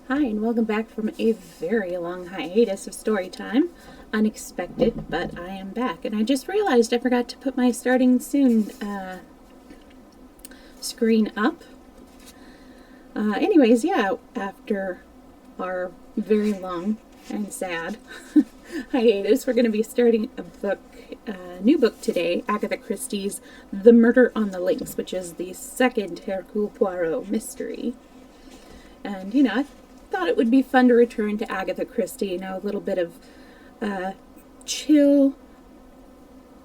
Hi, and welcome back from a very long hiatus of story time. Unexpected, but I am back. And I just realized I forgot to put my starting soon screen up. After our very long and sad hiatus, we're going to be starting a new book today, Agatha Christie's The Murder on the Links, which is the second Hercule Poirot mystery. And, I thought it would be fun to return to Agatha Christie, a little bit of chill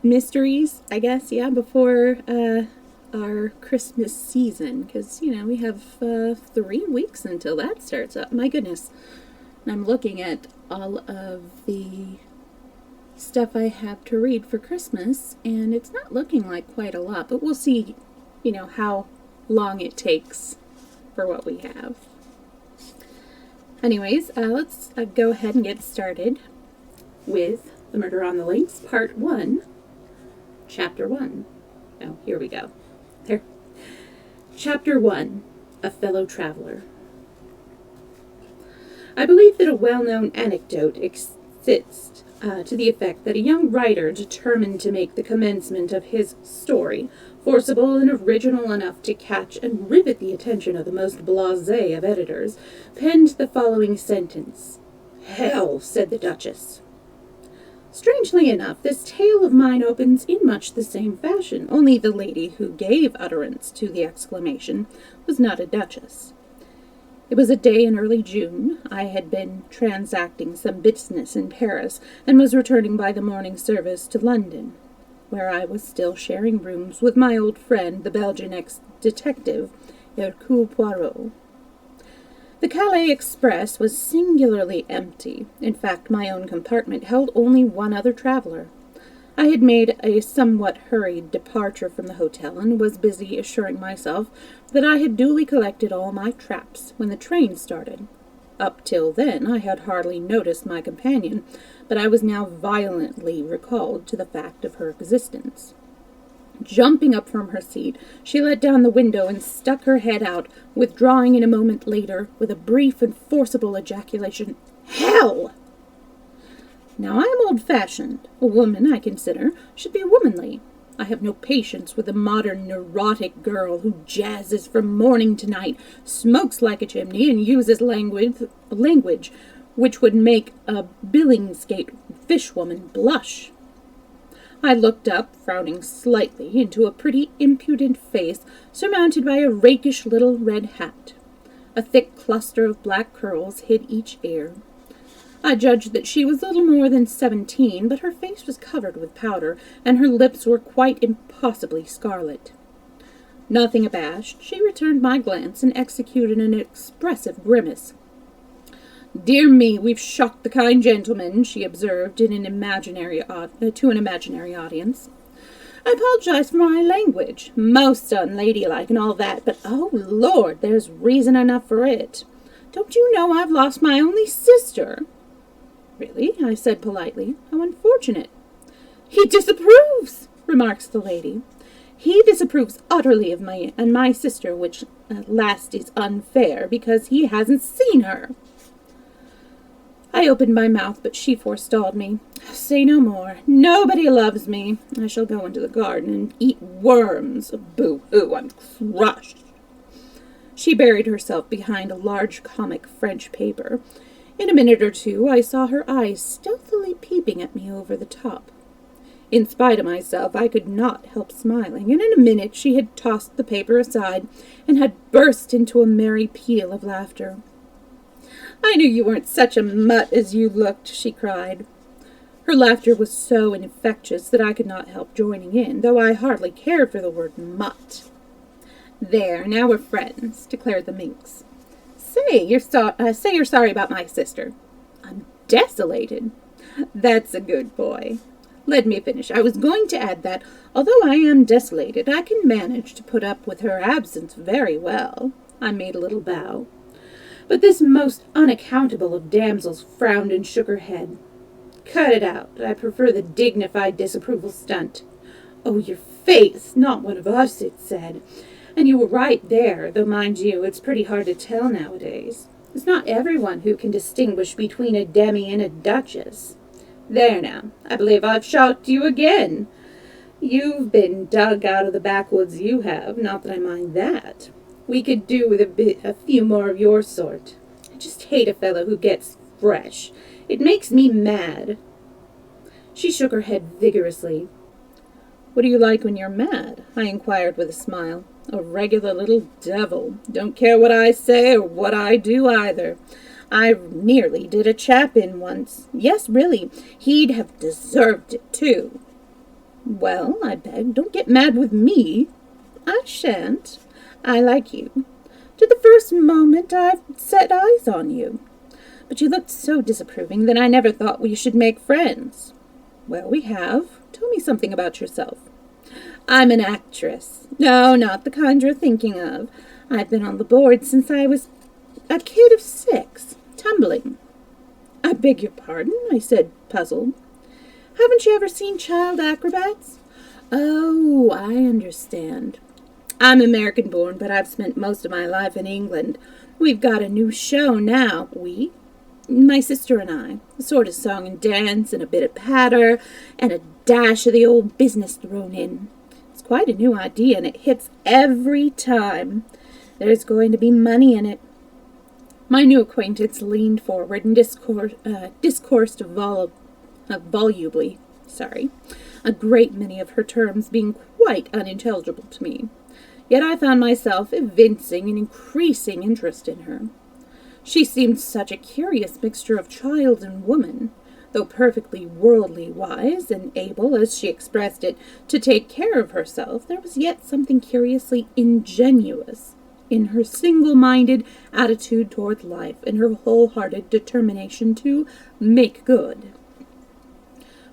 mysteries, I guess, before our Christmas season, because, we have 3 weeks until that starts up. My goodness. And I'm looking at all of the stuff I have to read for Christmas, and it's not looking like quite a lot, but we'll see, how long it takes for what we have. Anyways, let's go ahead and get started with The Murder on the Links, Part 1, Chapter 1. Oh, here we go. There. Chapter 1, A Fellow Traveler. I believe that a well-known anecdote exists to the effect that a young writer determined to make the commencement of his story forcible and original enough to catch and rivet the attention of the most blasé of editors, penned the following sentence. "Hell," said the Duchess. Strangely enough, this tale of mine opens in much the same fashion, only the lady who gave utterance to the exclamation was not a duchess. It was a day in early June. I had been transacting some business in Paris, and was returning by the morning service to London, where I was still sharing rooms with my old friend, the Belgian ex-detective, Hercule Poirot. The Calais express was singularly empty. In fact, my own compartment held only one other traveler. I had made a somewhat hurried departure from the hotel, and was busy assuring myself that I had duly collected all my traps when the train started. Up till then I had hardly noticed my companion, but I was now violently recalled to the fact of her existence. Jumping up from her seat, she let down the window and stuck her head out, withdrawing in a moment later with a brief and forcible ejaculation, "Hell!" Now I am old-fashioned. A woman, I consider, should be womanly. I have no patience with a modern neurotic girl who jazzes from morning to night, smokes like a chimney, and uses language which would make a Billingsgate fishwoman blush. I looked up, frowning slightly, into a pretty impudent face surmounted by a rakish little red hat. A thick cluster of black curls hid each ear. I judged that she was little more than 17, but her face was covered with powder, and her lips were quite impossibly scarlet. Nothing abashed, she returned my glance and executed an expressive grimace. "Dear me, we've shocked the kind gentleman," she observed to an imaginary audience. "I apologize for my language. Most unladylike and all that, but, oh, Lord, there's reason enough for it. Don't you know I've lost my only sister?" "Really?" I said politely. "How unfortunate." "He disapproves," remarks the lady. "He disapproves utterly of my sister, which at last is unfair, because he hasn't seen her." I opened my mouth, but she forestalled me. "Say no more. Nobody loves me. I shall go into the garden and eat worms. Boo-hoo, I'm crushed." She buried herself behind a large comic French paper. In a minute or two I saw her eyes stealthily peeping at me over the top. In spite of myself, I could not help smiling, and in a minute she had tossed the paper aside and had burst into a merry peal of laughter. "I knew you weren't such a mutt as you looked," she cried. Her laughter was so infectious that I could not help joining in, though I hardly cared for the word mutt. "There, now we're friends," declared the minx. Say you're sorry about my sister." "I'm desolated." "That's a good boy. Let me finish. I was going to add that, although I am desolated, I can manage to put up with her absence very well." I made a little bow. But this most unaccountable of damsels frowned and shook her head. "Cut it out. I prefer the dignified disapproval stunt." "Oh, your face, not one of us," it said. "And you were right there, though, mind you, it's pretty hard to tell nowadays. It's not everyone who can distinguish between a demi and a duchess. There now, I believe I've shocked you again. You've been dug out of the backwoods, you have. Not that I mind that. We could do with a few more of your sort. I just hate a fellow who gets fresh. It makes me mad. She shook her head vigorously. What do you like when you're mad? I inquired with a smile. A regular little devil. Don't care what I say or what I do either. I nearly did a chap in once. Yes, really. He'd have deserved it, too. Well, I begged, don't get mad with me. I shan't. I like you. To the first moment I've set eyes on you. But you looked so disapproving that I never thought we should make friends. Well, we have. Tell me something about yourself. I'm an actress. No, not the kind you're thinking of. I've been on the board since I was a kid of 6, tumbling. I beg your pardon, I said, puzzled. Haven't you ever seen child acrobats? Oh, I understand. I'm American-born, but I've spent most of my life in England. We've got a new show now. We? My sister and I. A sort of song and dance, and a bit of patter, and a dash of the old business thrown in. It's quite a new idea, and it hits every time. There's going to be money in it. My new acquaintance leaned forward and discoursed volubly, a great many of her terms being quite unintelligible to me. Yet I found myself evincing an increasing interest in her. She seemed such a curious mixture of child and woman. Though perfectly worldly wise and able, as she expressed it, to take care of herself, there was yet something curiously ingenuous in her single-minded attitude toward life and her wholehearted determination to make good.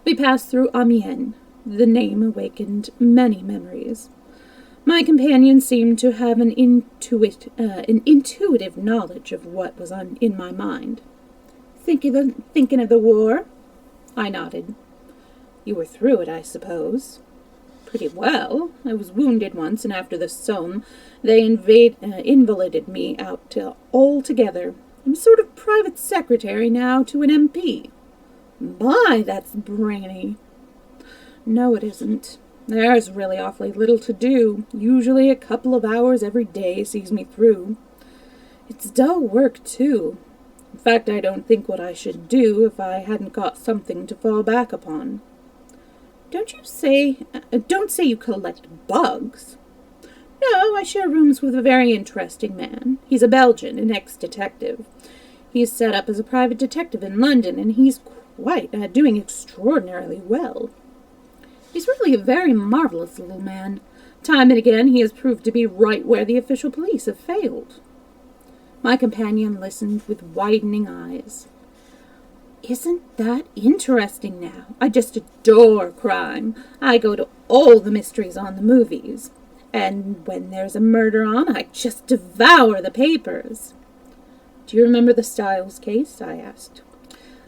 We passed through Amiens. The name awakened many memories. My companion seemed to have an intuitive knowledge of what was in my mind. Thinking of the war? I nodded. You were through it, I suppose. Pretty well. I was wounded once, and after the Somme, they invalided me out altogether. I'm a sort of private secretary now to an MP. My, that's brainy. No, it isn't. There's really awfully little to do. Usually a couple of hours every day sees me through. It's dull work, too. In fact, I don't think what I should do if I hadn't got something to fall back upon. Don't say you collect bugs. No, I share rooms with a very interesting man. He's a Belgian, an ex-detective. He's set up as a private detective in London, and he's quite doing extraordinarily well. He's really a very marvelous little man. Time and again he has proved to be right where the official police have failed. My companion listened with widening eyes. Isn't that interesting now? I just adore crime. I go to all the mysteries on the movies. And when there's a murder on, I just devour the papers. Do you remember the Styles case? I asked.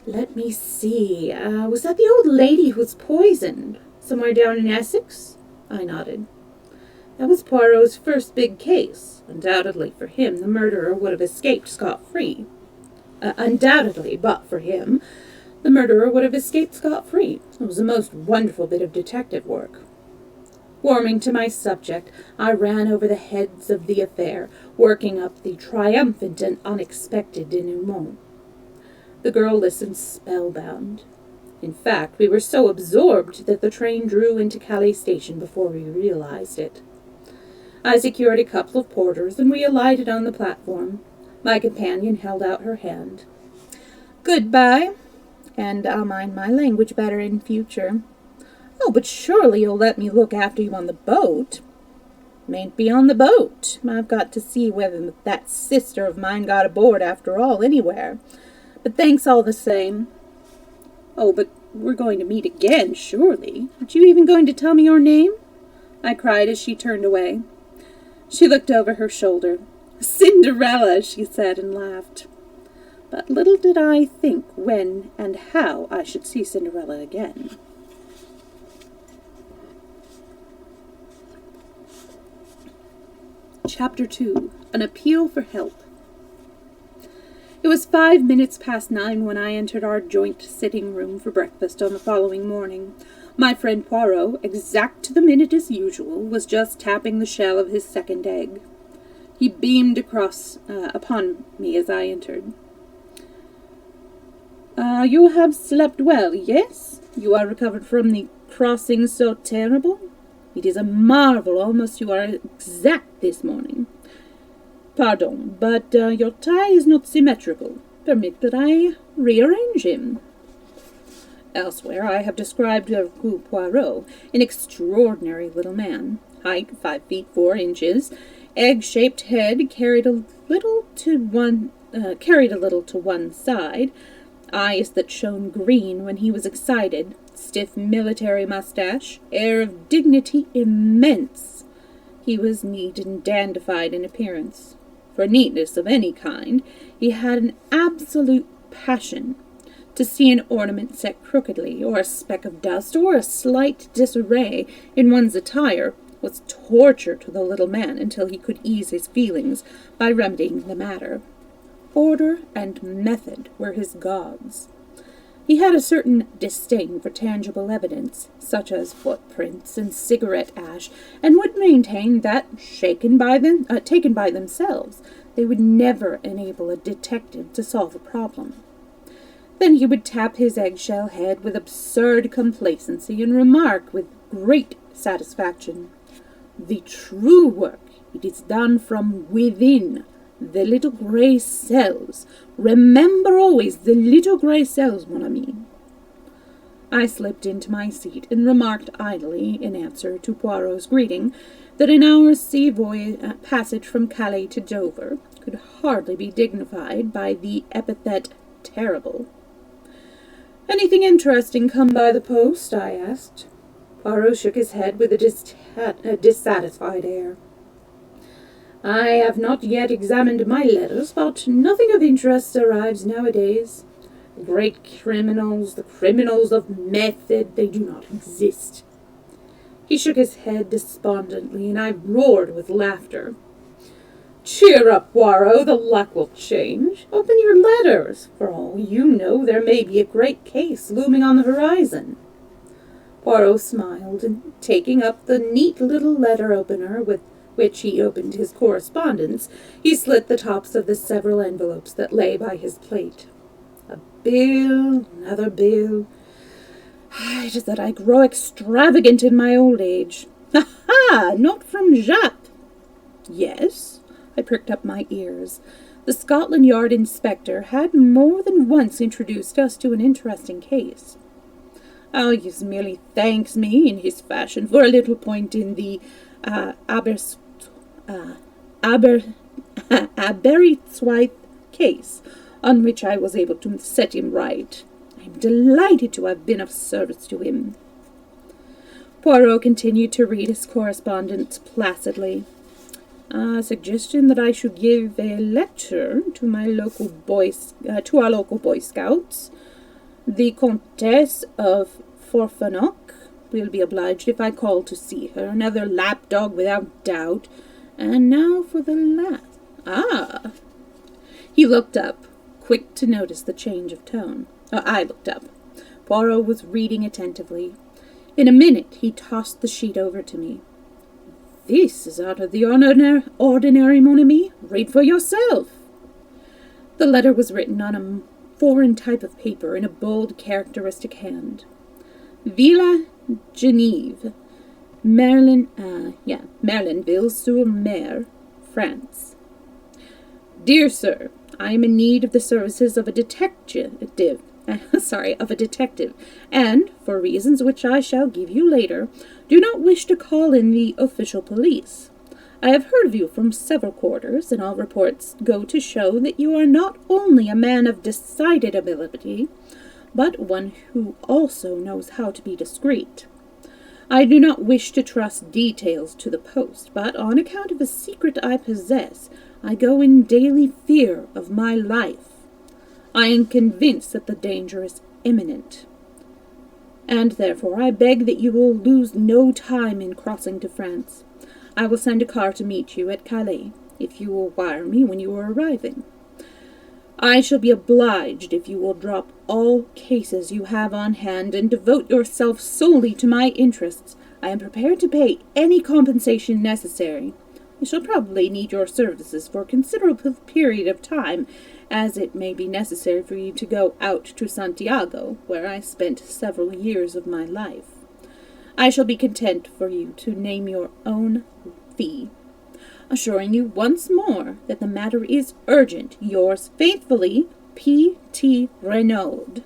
Let me see. Was that the old lady who was poisoned? Somewhere down in Essex? I nodded. That was Poirot's first big case. Undoubtedly for him, the murderer would have escaped scot-free. Undoubtedly, but for him, the murderer would have escaped scot-free. It was a most wonderful bit of detective work. Warming to my subject, I ran over the heads of the affair, working up the triumphant and unexpected denouement. The girl listened spellbound. In fact, we were so absorbed that the train drew into Calais station before we realized it. I secured a couple of porters, and we alighted on the platform. My companion held out her hand. Goodbye, and I'll mind my language better in future. Oh, but surely you'll let me look after you on the boat. Mayn't be on the boat. I've got to see whether that sister of mine got aboard after all anywhere. But thanks all the same. Oh, but we're going to meet again, surely. Aren't you even going to tell me your name? I cried as she turned away. She looked over her shoulder. Cinderella, she said, and laughed. But little did I think when and how I should see Cinderella again. Chapter 2. An Appeal for Help. It was 5 minutes past 9 when I entered our joint sitting room for breakfast on the following morning. My friend Poirot, exact to the minute as usual, was just tapping the shell of his second egg. He beamed upon me as I entered. You have slept well, yes? You are recovered from the crossing so terrible? It is a marvel almost you are exact this morning. Pardon, but your tie is not symmetrical. Permit that I rearrange him. Elsewhere I have described Hercule Poirot, an extraordinary little man, height 5 feet 4 inches, egg-shaped head carried a little to one side, eyes that shone green when he was excited, stiff military mustache, air of dignity immense. He was neat and dandified in appearance. For neatness of any kind, he had an absolute passion. To see an ornament set crookedly, or a speck of dust, or a slight disarray in one's attire was torture to the little man until he could ease his feelings by remedying the matter. Order and method were his gods. He had a certain disdain for tangible evidence, such as footprints and cigarette ash, and would maintain that, taken by themselves, they would never enable a detective to solve a problem. Then he would tap his eggshell head with absurd complacency and remark with great satisfaction, "The true work, it is done from within, the little grey cells. Remember always the little grey cells, mon ami." I slipped into my seat and remarked idly, in answer to Poirot's greeting, that an hour's sea passage from Calais to Dover could hardly be dignified by the epithet terrible. "Anything interesting come by the post?" I asked. Poirot shook his head with a dissatisfied air. "I have not yet examined my letters, but nothing of interest arrives nowadays. The great criminals, the criminals of method, they do not exist." He shook his head despondently, and I roared with laughter. "Cheer up, Poirot, the luck will change. Open your letters. For all you know, there may be a great case looming on the horizon." Poirot smiled, and taking up the neat little letter opener with which he opened his correspondence, he slit the tops of the several envelopes that lay by his plate. A bill, another bill. It is that I grow extravagant in my old age. Ha! Not from Jacques. Yes, I pricked up my ears. The Scotland Yard inspector had more than once introduced us to an interesting case. Oh, he merely thanks me, in his fashion, for a little point in the Aberystwyth case, on which I was able to set him right. I am delighted to have been of service to him." Poirot continued to read his correspondence placidly. "A suggestion that I should give a lecture to our local Boy Scouts. The Comtesse of Forfanoc will be obliged if I call to see her. Another lapdog without doubt. And now for the last. Ah!" He looked up, quick to notice the change of tone. I looked up. Poirot was reading attentively. In a minute he tossed the sheet over to me. "This is out of the ordinary, mon ami. Read for yourself." The letter was written on a foreign type of paper in a bold, characteristic hand. "Villa Genève, Merlinville-sur-Mer, France. Dear Sir, I am in need of the services of a detective, and, for reasons which I shall give you later, do not wish to call in the official police. I have heard of you from several quarters, and all reports go to show that you are not only a man of decided ability, but one who also knows how to be discreet. I do not wish to trust details to the post, but on account of a secret I possess, I go in daily fear of my life. I am convinced that the danger is imminent, and therefore I beg that you will lose no time in crossing to France. I will send a car to meet you at Calais, if you will wire me when you are arriving. I shall be obliged if you will drop all cases you have on hand and devote yourself solely to my interests. I am prepared to pay any compensation necessary. I shall probably need your services for a considerable period of time, as it may be necessary for you to go out to Santiago, where I spent several years of my life. I shall be content for you to name your own fee, assuring you once more that the matter is urgent. Yours faithfully, P.T. Renaud.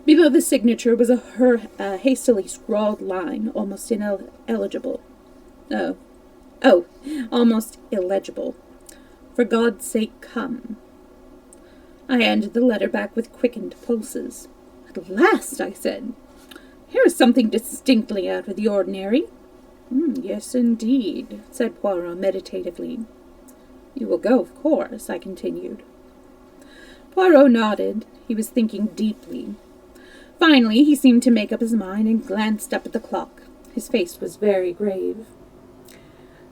Below the signature was a hastily scrawled line, almost ineligible. Almost illegible. For God's sake, come. I handed the letter back with quickened pulses. At last, I said. Here is something distinctly out of the ordinary. Yes, indeed, said Poirot meditatively. You will go, of course, I continued. Poirot nodded. He was thinking deeply. Finally, he seemed to make up his mind and glanced up at the clock. His face was very grave.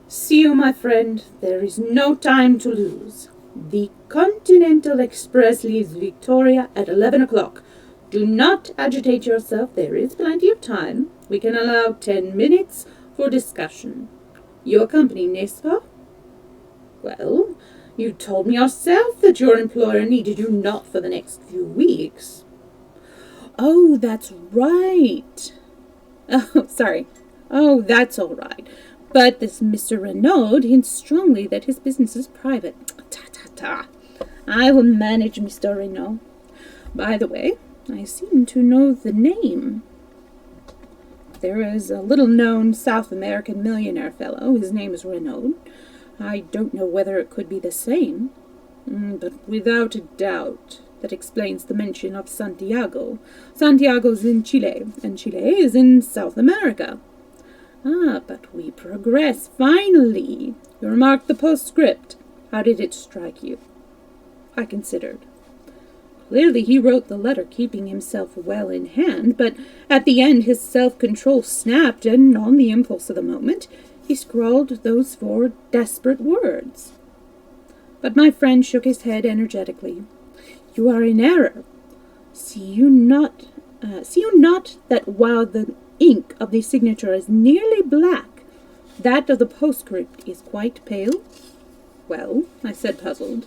See you, my friend. There is no time to lose. The Continental Express leaves Victoria at 11 o'clock. Do not agitate yourself. There is plenty of time. We can allow 10 minutes for discussion. You accompany, n'est-ce pas? Well, you told me yourself that your employer needed you not for the next few weeks. Oh, that's right. Oh, sorry. Oh, that's all right. But this Mr. Renaud hints strongly that his business is private. Ta. I will manage, Mr. Renaud. By the way, I seem to know the name. There is a little-known South American millionaire fellow. His name is Renaud. I don't know whether it could be the same, but without a doubt that explains the mention of Santiago. Santiago's in Chile, and Chile is in South America. Ah, but we progress. Finally! You remarked the postscript. How did it strike you? I considered. Clearly he wrote the letter keeping himself well in hand, but at the end his self-control snapped, and on the impulse of the moment he scrawled those 4 desperate words. But my friend shook his head energetically. You are in error. See you not that while the ink of the signature is nearly black, that of the postscript is quite pale? Well, I said, puzzled.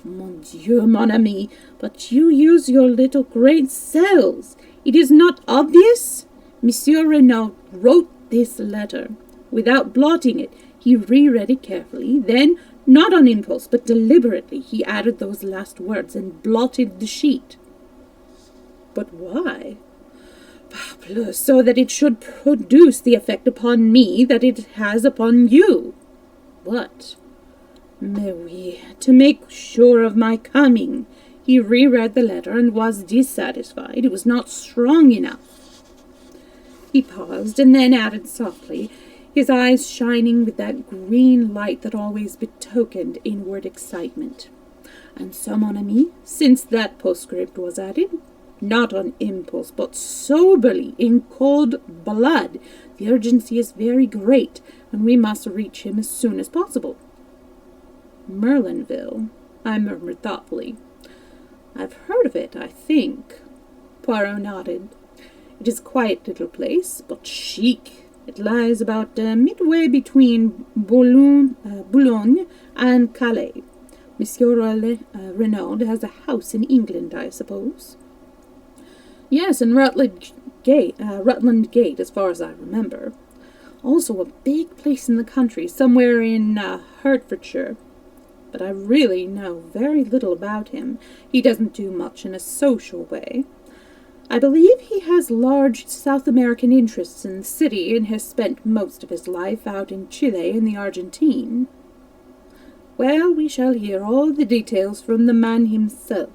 Mon Dieu, mon ami, but you use your little great cells. It is not obvious? Monsieur Renaud wrote this letter. Without blotting it, he reread it carefully. Then, not on impulse, but deliberately, he added those last words and blotted the sheet. But why? Parbleu, so that it should produce the effect upon me that it has upon you. What? Mais oui, to make sure of my coming. He reread the letter and was dissatisfied. It was not strong enough. He paused and then added softly, his eyes shining with that green light that always betokened inward excitement. And so, mon ami, since that postscript was added, not on impulse, but soberly, in cold blood, the urgency is very great, and we must reach him as soon as possible. Merlinville, I murmured thoughtfully. I've heard of it, I think. Poirot nodded. It is a quiet little place, but chic. It lies about midway between Boulogne and Calais. Monsieur Renaud has a house in England, I suppose. Yes, in Rutland Gate, as far as I remember. Also a big place in the country, somewhere in Hertfordshire. But I really know very little about him. He doesn't do much in a social way. I believe he has large South American interests in the city and has spent most of his life out in Chile and the Argentine. Well, we shall hear all the details from the man himself.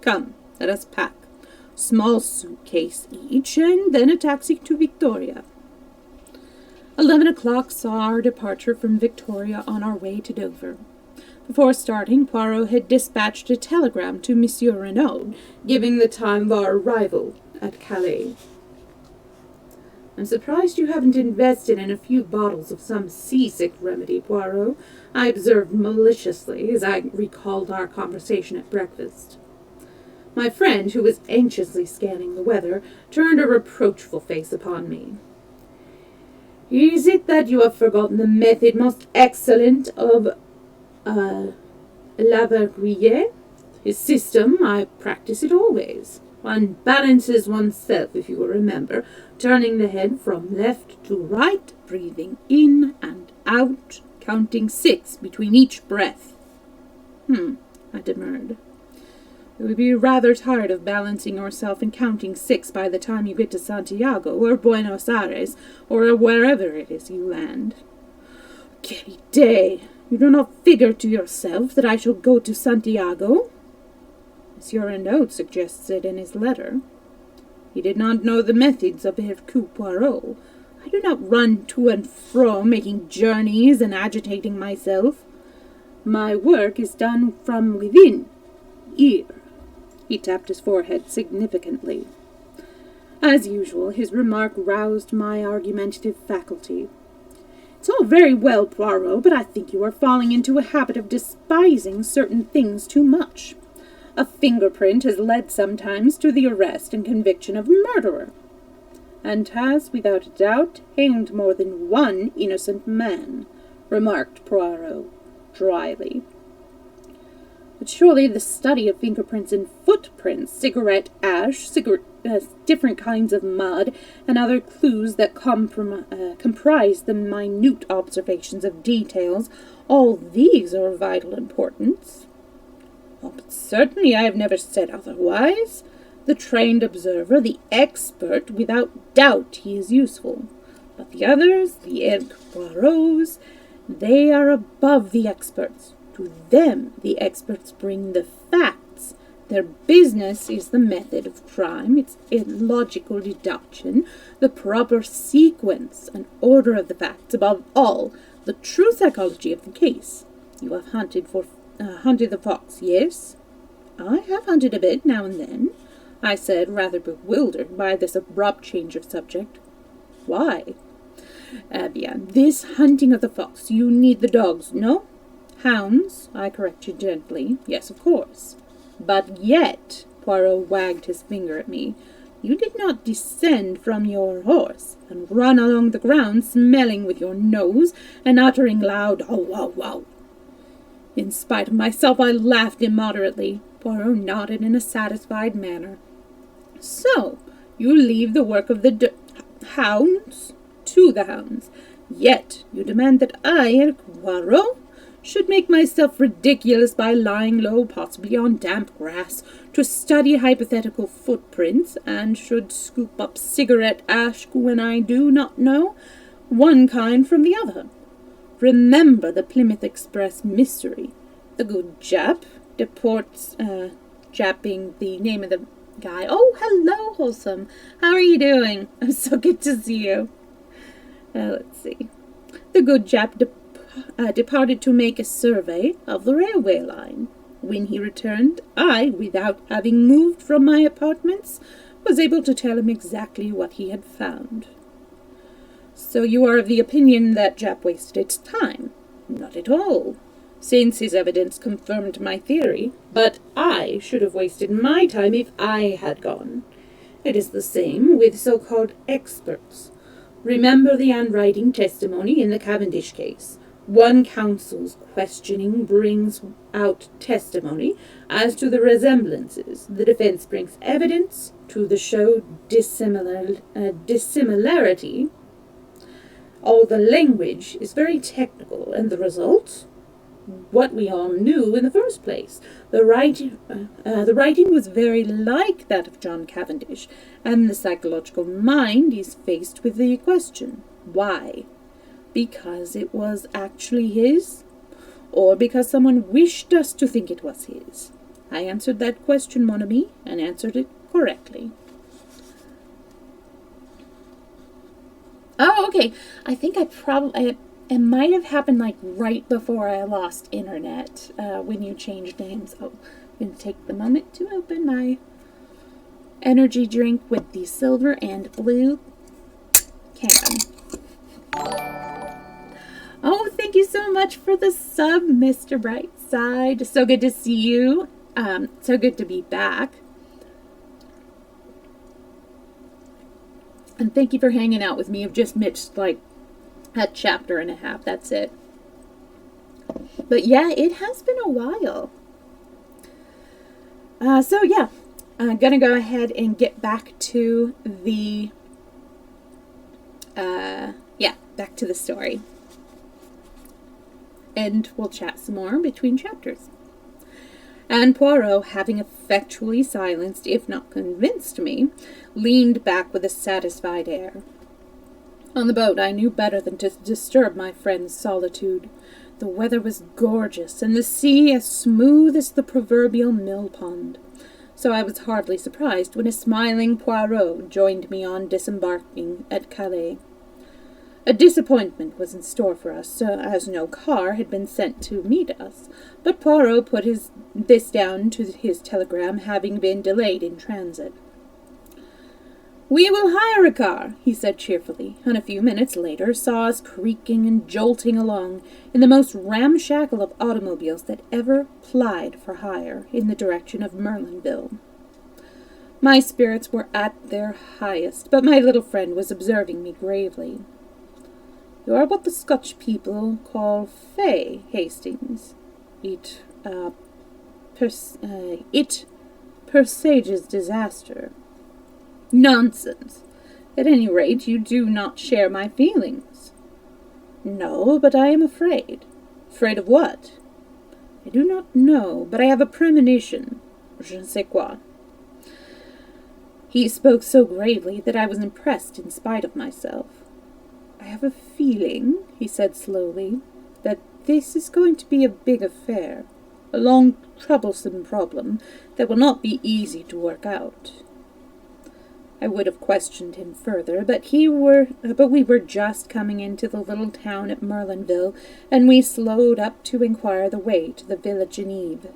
Come, let us pack. Small suitcase each, and then a taxi to Victoria. 11 o'clock saw our departure from Victoria on our way to Dover. Before starting, Poirot had dispatched a telegram to Monsieur Renaud, giving the time of our arrival at Calais. I'm surprised you haven't invested in a few bottles of some seasick remedy, Poirot, I observed maliciously as I recalled our conversation at breakfast. My friend, who was anxiously scanning the weather, turned a reproachful face upon me. Is it that you have forgotten the method most excellent of Lavagrier? His system, I practice it always. One balances oneself, if you will remember, turning the head from left to right, breathing in and out, counting 6 between each breath. I demurred. You would be rather tired of balancing yourself and counting 6 by the time you get to Santiago, or Buenos Aires, or wherever it is you land. Quelle idée! You do not figure to yourself that I shall go to Santiago? Monsieur Renaud suggested in his letter. He did not know the methods of Hercule Poirot. I do not run to and fro, making journeys and agitating myself. My work is done from within, here. He tapped his forehead significantly. As usual, his remark roused my argumentative faculty. It's all very well, Poirot, but I think you are falling into a habit of despising certain things too much. A fingerprint has led sometimes to the arrest and conviction of a murderer, and has, without a doubt, hanged more than one innocent man, remarked Poirot dryly. But surely the study of fingerprints and footprints, cigarette ash, different kinds of mud, and other clues that comprise the minute observations of details, all these are of vital importance. Oh, but certainly I have never said otherwise. The trained observer, the expert, without doubt he is useful. But the others, the Hercule Poirots, they are above the experts. To them the experts bring the facts. Their business is the method of crime, its illogical deduction, the proper sequence and order of the facts, above all, the true psychology of the case. You have hunted the fox, yes? I have hunted a bit now and then, I said, rather bewildered by this abrupt change of subject. Why? Bien, this hunting of the fox, you need the dogs, no? Hounds, I correct you gently. Yes, of course. But yet, Poirot wagged his finger at me, you did not descend from your horse and run along the ground smelling with your nose and uttering loud "oh, wow, wow." In spite of myself, I laughed immoderately. Poirot nodded in a satisfied manner. So, you leave the work of the hounds to the hounds. Yet you demand that I, Poirot, should make myself ridiculous by lying low, possibly on damp grass, to study hypothetical footprints, and should scoop up cigarette ash when I do not know one kind from the other. Remember the Plymouth Express mystery. The good Jap deports, Jap being the name of the guy. Oh, hello, Wholesome. How are you doing? I'm so good to see you. Let's see. The good Jap departed to make a survey of the railway line. When he returned, I, without having moved from my apartments, was able to tell him exactly what he had found. So you are of the opinion that Jap wasted its time? Not at all, since his evidence confirmed my theory. But I should have wasted my time if I had gone. It is the same with so-called experts. Remember the handwriting testimony in the Cavendish case. One counsel's questioning brings out testimony as to the resemblances. The defense brings evidence to show dissimilarity. All the language is very technical, and the result? What we all knew in the first place. The writing was very like that of John Cavendish, and the psychological mind is faced with the question, why? Because it was actually his? Or because someone wished us to think it was his? I answered that question, mon ami, and answered it correctly. Oh, okay. I think it might have happened like right before I lost internet when you changed names. Oh, I'm going to take the moment to open my energy drink with the silver and blue can. Oh, thank you so much for the sub, Mr. Brightside. So good to see you. So good to be back. And thank you for hanging out with me. I've just missed like a chapter and a half. That's it. But yeah, it has been a while. So yeah, I'm gonna go ahead and get back to the back to the story. And we'll chat some more between chapters. And Poirot, having effectually silenced, if not convinced me, leaned back with a satisfied air. On the boat I knew better than to disturb my friend's solitude. The weather was gorgeous, and the sea as smooth as the proverbial mill pond. So I was hardly surprised when a smiling Poirot joined me on disembarking at Calais. A disappointment was in store for us, as no car had been sent to meet us, but Poirot put this down to his telegram having been delayed in transit. "We will hire a car," he said cheerfully, and a few minutes later saw us creaking and jolting along in the most ramshackle of automobiles that ever plied for hire in the direction of Merlinville. My spirits were at their highest, but my little friend was observing me gravely. "You are what the Scotch people call fey, Hastings. It presages disaster." "Nonsense. At any rate, you do not share my feelings." "No, but I am afraid." "Afraid of what?" "I do not know, but I have a premonition. Je ne sais quoi." He spoke so gravely that I was impressed in spite of myself. "I have a feeling," he said slowly, "that this is going to be a big affair, a long, troublesome problem that will not be easy to work out." I would have questioned him further, but we were just coming into the little town at Merlinville, and we slowed up to inquire the way to the Villa Geneve.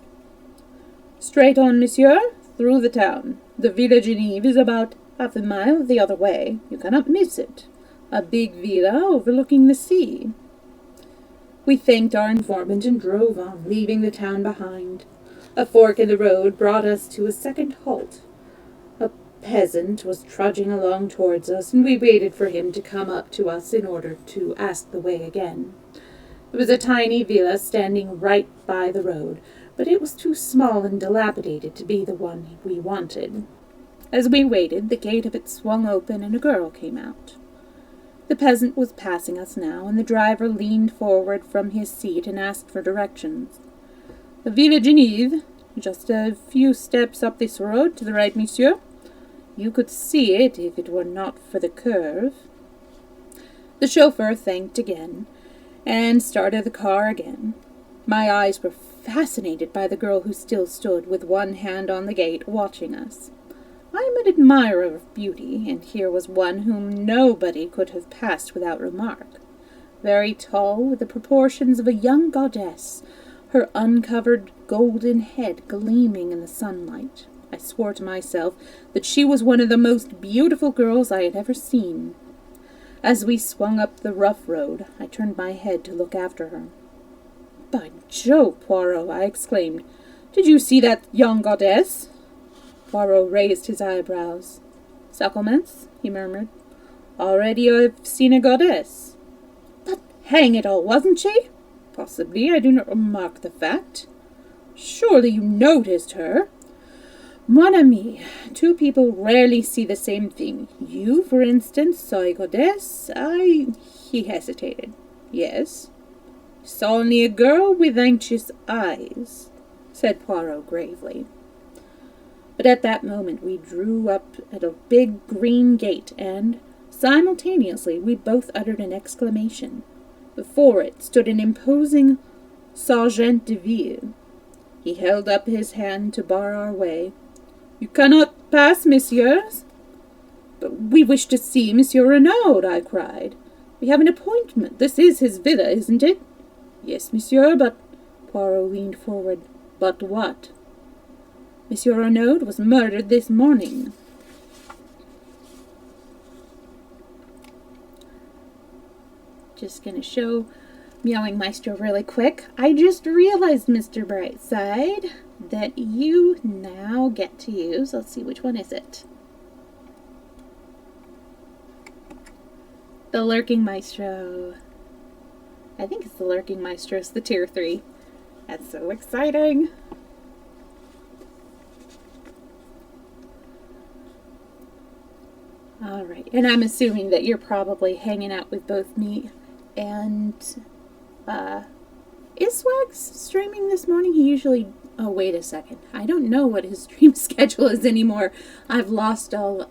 "Straight on, monsieur, through the town. The Villa Geneve is about half a mile the other way. You cannot miss it. A big villa overlooking the sea." We thanked our informant and drove on, leaving the town behind. A fork in the road brought us to a second halt. A peasant was trudging along towards us, and we waited for him to come up to us in order to ask the way again. It was a tiny villa standing right by the road, but it was too small and dilapidated to be the one we wanted. As we waited, the gate of it swung open and a girl came out. The peasant was passing us now, and the driver leaned forward from his seat and asked for directions. "The Villa Geneve, just a few steps up this road to the right, monsieur. You could see it if it were not for the curve." The chauffeur thanked again, and started the car again. My eyes were fascinated by the girl who still stood with one hand on the gate, watching us. I am an admirer of beauty, and here was one whom nobody could have passed without remark. Very tall, with the proportions of a young goddess, her uncovered golden head gleaming in the sunlight. I swore to myself that she was one of the most beautiful girls I had ever seen. As we swung up the rough road, I turned my head to look after her. "By Jove, Poirot!" I exclaimed. "Did you see that young goddess?" Poirot raised his eyebrows. "Settlements?" he murmured. "Already I've seen a goddess." "But hang it all, wasn't she?" "Possibly. I do not remark the fact." "Surely you noticed her?" "Mon ami, two people rarely see the same thing. You, for instance, saw a goddess. He hesitated. "Yes." "Saw only a girl with anxious eyes," said Poirot gravely. But at that moment we drew up at a big green gate, and, simultaneously, we both uttered an exclamation. Before it stood an imposing sergeant de ville. He held up his hand to bar our way. "You cannot pass, messieurs." "But we wish to see Monsieur Renaud," I cried. "We have an appointment. This is his villa, isn't it?" "Yes, monsieur, but—" Poirot leaned forward. "But what?" "Monsieur Renaud was murdered this morning." Just gonna show Meowing Maestro really quick. I just realized, Mr. Brightside, that you now get to use, let's see, which one is it? The Lurking Maestro. I think it's the Lurking Maestro. It's the tier 3. That's so exciting. Alright, and I'm assuming that you're probably hanging out with both me and, is Swags streaming this morning? He usually, oh wait a second. I don't know what his stream schedule is anymore. I've lost all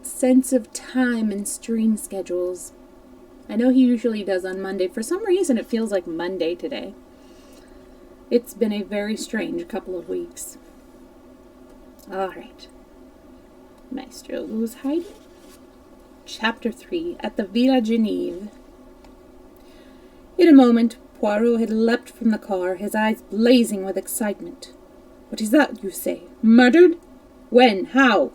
sense of time and stream schedules. I know he usually does on Monday. For some reason, it feels like Monday today. It's been a very strange couple of weeks. Alright. Maestro goes hiding. Chapter 3. At the Villa Geneve. In a moment, Poirot had leapt from the car, his eyes blazing with excitement. What is that, you say? Murdered? When? How?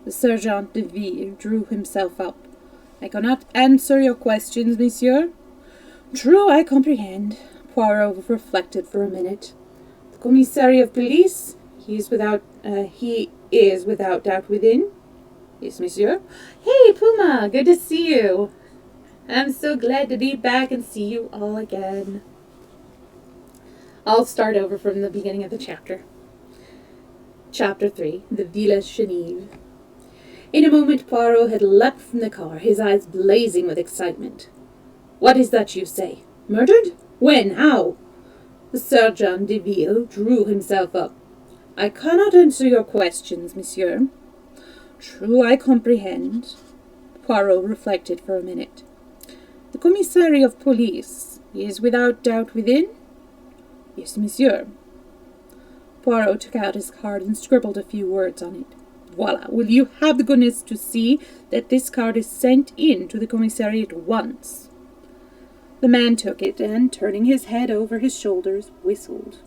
The Sergeant de Ville drew himself up. I cannot answer your questions, monsieur. True, I comprehend. Poirot reflected for a minute. The commissary of police? He is without doubt within. Yes, monsieur. Hey, Puma, good to see you. I'm so glad to be back and see you all again. I'll start over from the beginning of the chapter. Chapter 3, the Villa Geneve. In a moment, Poirot had leapt from the car, his eyes blazing with excitement. What is that you say? Murdered? When? How? The Sergeant de Ville drew himself up. I cannot answer your questions, monsieur. True, I comprehend. Poirot reflected for a minute. The commissary of police is without doubt within? Yes, monsieur. Poirot took out his card and scribbled a few words on it. Voila, will you have the goodness to see that this card is sent in to the commissary at once? The man took it and, turning his head over his shoulders, whistled.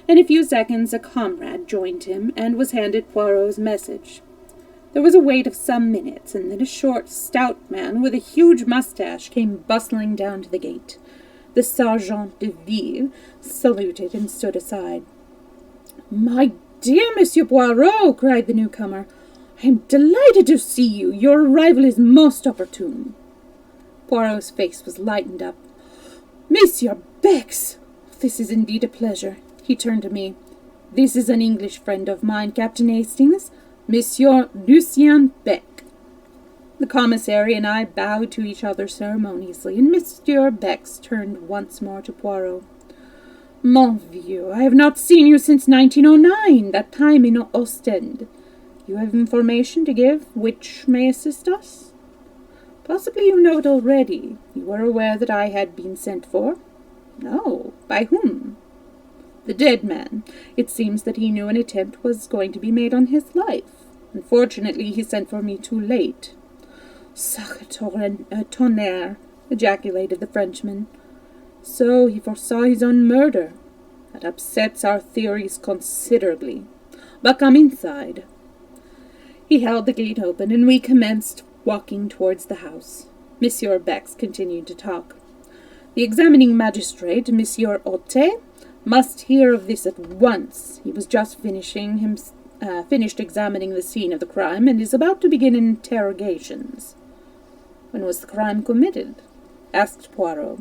In a few seconds a comrade joined him and was handed Poirot's message. There was a wait of some minutes, and then a short, stout man with a huge moustache came bustling down to the gate. The Sergeant de Ville saluted and stood aside. My dear Monsieur Poirot, cried the newcomer, I am delighted to see you. Your arrival is most opportune. Poirot's face was lightened up. Monsieur Bex, this is indeed a pleasure. He turned to me. This is an English friend of mine, Captain Hastings, Monsieur Lucien Beck. The commissary and I bowed to each other ceremoniously, and Monsieur Bex turned once more to Poirot. Mon vieux, I have not seen you since 1909, that time in Ostend. You have information to give which may assist us? Possibly you know it already. You were aware that I had been sent for? No. By whom? The dead man. It seems that he knew an attempt was going to be made on his life. Unfortunately, he sent for me too late. Sacre tonnerre, ejaculated the Frenchman. So he foresaw his own murder. That upsets our theories considerably. But come inside. He held the gate open, and we commenced walking towards the house. Monsieur Bex continued to talk. The examining magistrate, Monsieur Otte, must hear of this at once. He was just finished examining the scene of the crime, and is about to begin interrogations. When was the crime committed? Asked Poirot.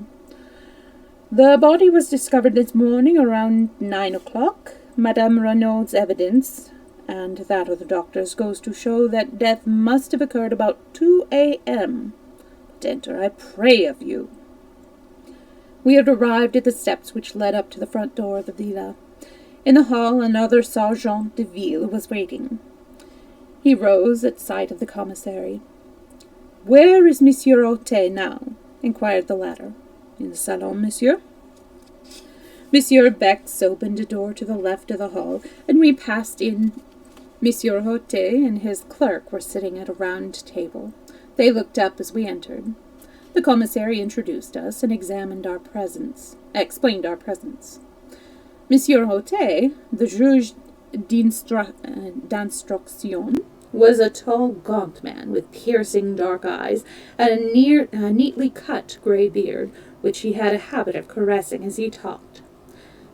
The body was discovered this morning around 9 o'clock. Madame Renaud's evidence, and that of the doctors, goes to show that death must have occurred about 2 a.m. But enter, I pray of you. We had arrived at the steps which led up to the front door of the villa. In the hall, another Sergeant de Ville was waiting. He rose at sight of the commissary. Where is Monsieur Otte now? Inquired the latter. In the salon, monsieur. Monsieur Bex opened a door to the left of the hall, and we passed in. Monsieur Otte and his clerk were sitting at a round table. They looked up as we entered. The commissary introduced us and explained our presence. Monsieur Otte, the juge d'instruction, was a tall, gaunt man with piercing dark eyes and a neatly cut grey beard, which he had a habit of caressing as he talked.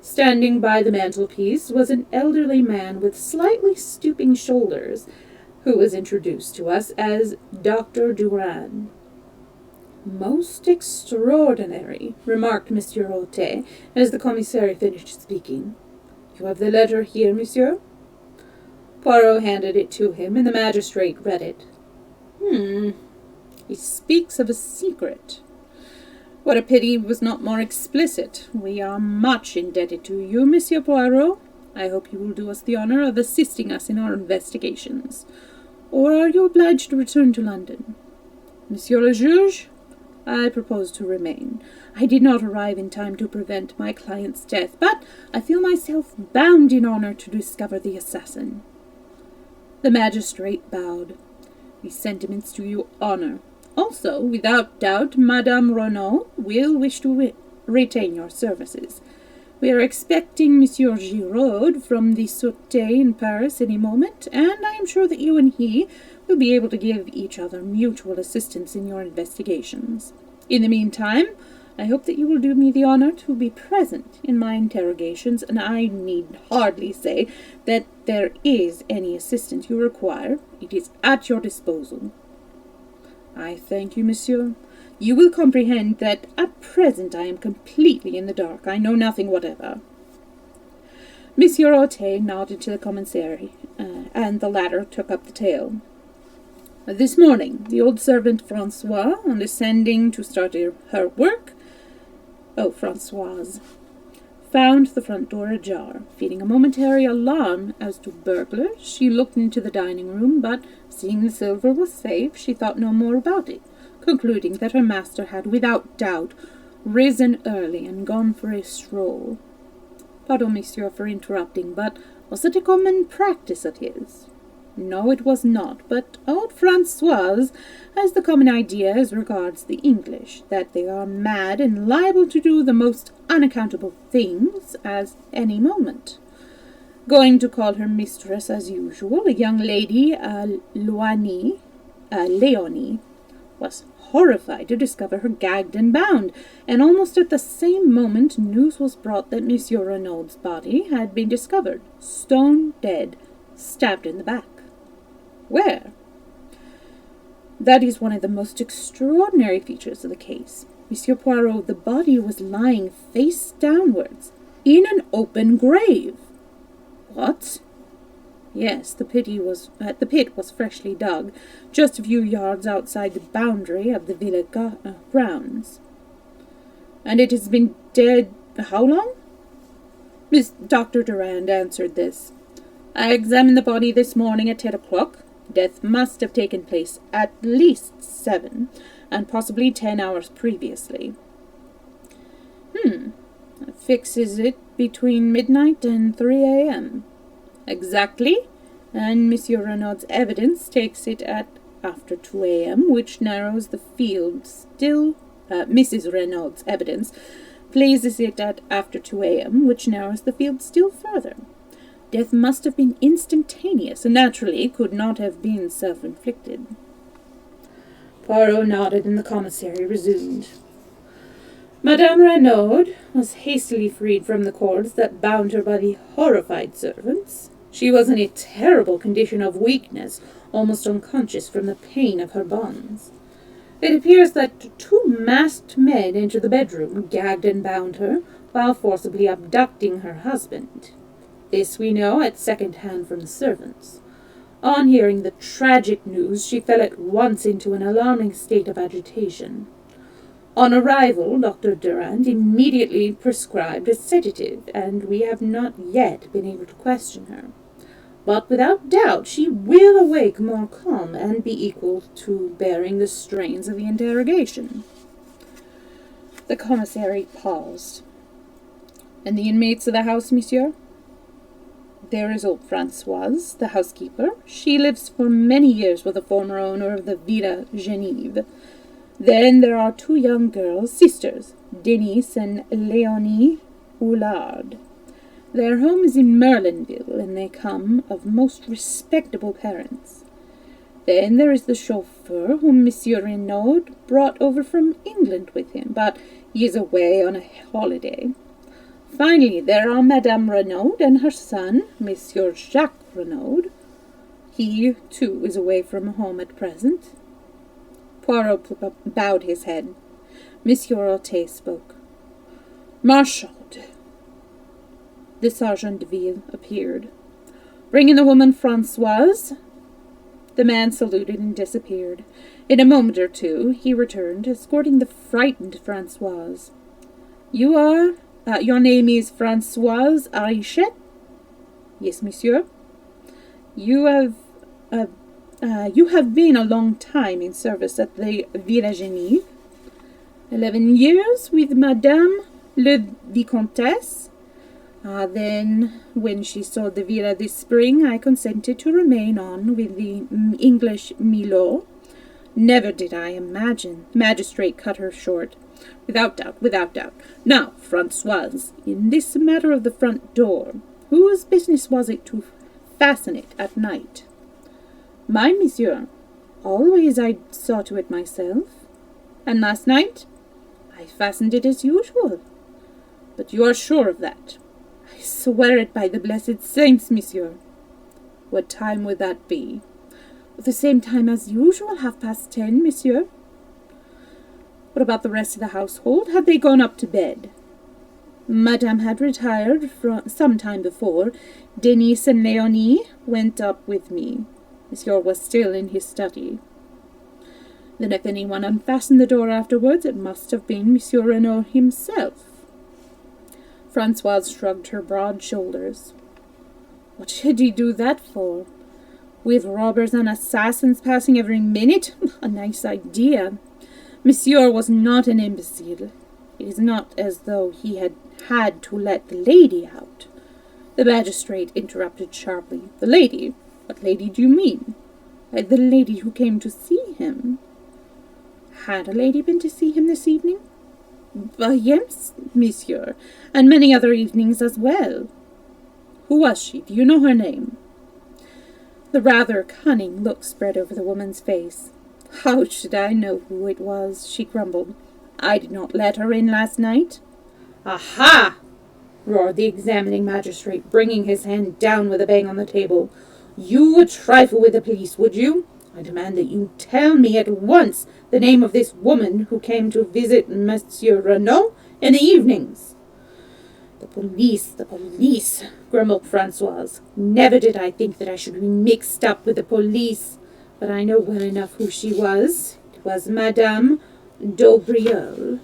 Standing by the mantelpiece was an elderly man with slightly stooping shoulders, who was introduced to us as Dr. Durand. "Most extraordinary," remarked Monsieur Rotet, as the commissary finished speaking. "You have the letter here, monsieur?" Poirot handed it to him, and the magistrate read it. He speaks of a secret. What a pity he was not more explicit. We are much indebted to you, Monsieur Poirot. I hope you will do us the honour of assisting us in our investigations. Or are you obliged to return to London? Monsieur le Juge, I propose to remain. I did not arrive in time to prevent my client's death, but I feel myself bound in honour to discover the assassin. The magistrate bowed. These sentiments do you honour. Also, without doubt, Madame Renaud will wish to retain your services. We are expecting Monsieur Giraud from the Sûreté in Paris any moment, and I am sure that you and he will be able to give each other mutual assistance in your investigations. In the meantime, I hope that you will do me the honour to be present in my interrogations, and I need hardly say that there is any assistance you require. It is at your disposal. I thank you, monsieur. You will comprehend that at present I am completely in the dark. I know nothing whatever. Monsieur Rotet nodded to the commissary, and the latter took up the tale. This morning, the old servant Françoise, on descending to start her work, Françoise, found the front door ajar. Feeling a momentary alarm as to burglars, she looked into the dining room, but seeing the silver was safe, she thought no more about it, concluding that her master had, without doubt, risen early and gone for a stroll. Pardon, monsieur, for interrupting, but was it a common practice of his? No, it was not, but old Françoise has the common idea as regards the English, that they are mad and liable to do the most unaccountable things at any moment. Going to call her mistress as usual, a young lady, Leonie, was horrified to discover her gagged and bound, and almost at the same moment news was brought that Monsieur Renaud's body had been discovered, stone dead, stabbed in the back. Where? That is one of the most extraordinary features of the case. Monsieur Poirot, the body was lying face downwards, in an open grave. What? Yes, the pit was freshly dug, just a few yards outside the boundary of the villa grounds. And it has been dead how long? Dr. Durand answered this. I examined the body this morning at 10 o'clock. Death must have taken place at least 7, and possibly 10 hours previously. That fixes it between midnight and 3 a.m. Exactly, and Monsieur Renaud's evidence takes it at after 2 a.m., which narrows the field still. Mrs. Renaud's evidence places it at after 2 a.m., which narrows the field still further. Death must have been instantaneous, and naturally could not have been self-inflicted. Poirot nodded, and the commissary resumed. Madame Renaud was hastily freed from the cords that bound her by the horrified servants. She was in a terrible condition of weakness, almost unconscious from the pain of her bonds. It appears that 2 masked men entered the bedroom, gagged and bound her, while forcibly abducting her husband. This we know at second hand from the servants. On hearing the tragic news, she fell at once into an alarming state of agitation. On arrival, Dr. Durand immediately prescribed a sedative, and we have not yet been able to question her. But without doubt she will awake more calm and be equal to bearing the strains of the interrogation. The commissary paused. And the inmates of the house, monsieur? There is old Françoise, the housekeeper. She lives for many years with the former owner of the Villa Genève. Then there are 2 young girls, sisters, Denise and Léonie Houlard. Their home is in Merlinville, and they come of most respectable parents. Then there is the chauffeur whom Monsieur Renaud brought over from England with him, but he is away on a holiday. Finally, there are Madame Renaud and her son, Monsieur Jacques Renaud. He, too, is away from home at present. Poirot bowed his head. Monsieur Orte spoke. Marchand. The sergeant de ville appeared. Bring in the woman Françoise. The man saluted and disappeared. In a moment or two he returned, escorting the frightened Françoise. Your name is Françoise Arichette? Yes, monsieur. You have been a long time in service at the Villa Genève. 11 years with Madame le Vicomtesse. Then, when she sold the villa this spring, I consented to remain on with the English milord. Never did I imagine. The magistrate cut her short. Without doubt. Now, Françoise, in this matter of the front door, whose business was it to fasten it at night? Mine, monsieur. Always I saw to it myself. And last night? I fastened it as usual. But you are sure of that? I swear it by the blessed saints, monsieur. What time would that be? The same time as usual, 10:30, monsieur. What about the rest of the household? Had they gone up to bed? Madame had retired some time before. Denis and Leonie went up with me. Monsieur was still in his study. Then if anyone unfastened the door afterwards, it must have been Monsieur Renaud himself. Françoise shrugged her broad shoulders. What should he do that for? With robbers and assassins passing every minute? A nice idea. Monsieur was not an imbecile. It is not as though he had to let the lady out. The magistrate interrupted sharply. The lady? What lady do you mean? The lady who came to see him. Had a lady been to see him this evening? Yes, monsieur, and many other evenings as well. Who was she? Do you know her name? The rather cunning look spread over the woman's face. How should I know who it was? She grumbled. I did not let her in last night. Aha! Roared the examining magistrate, bringing his hand down with a bang on the table. You would trifle with the police, would you? I demand that you tell me at once the name of this woman who came to visit Monsieur Renaud in the evenings. The police, grumbled Françoise. Never did I think that I should be mixed up with the police, but I know well enough who she was. It was Madame d'Aubriol.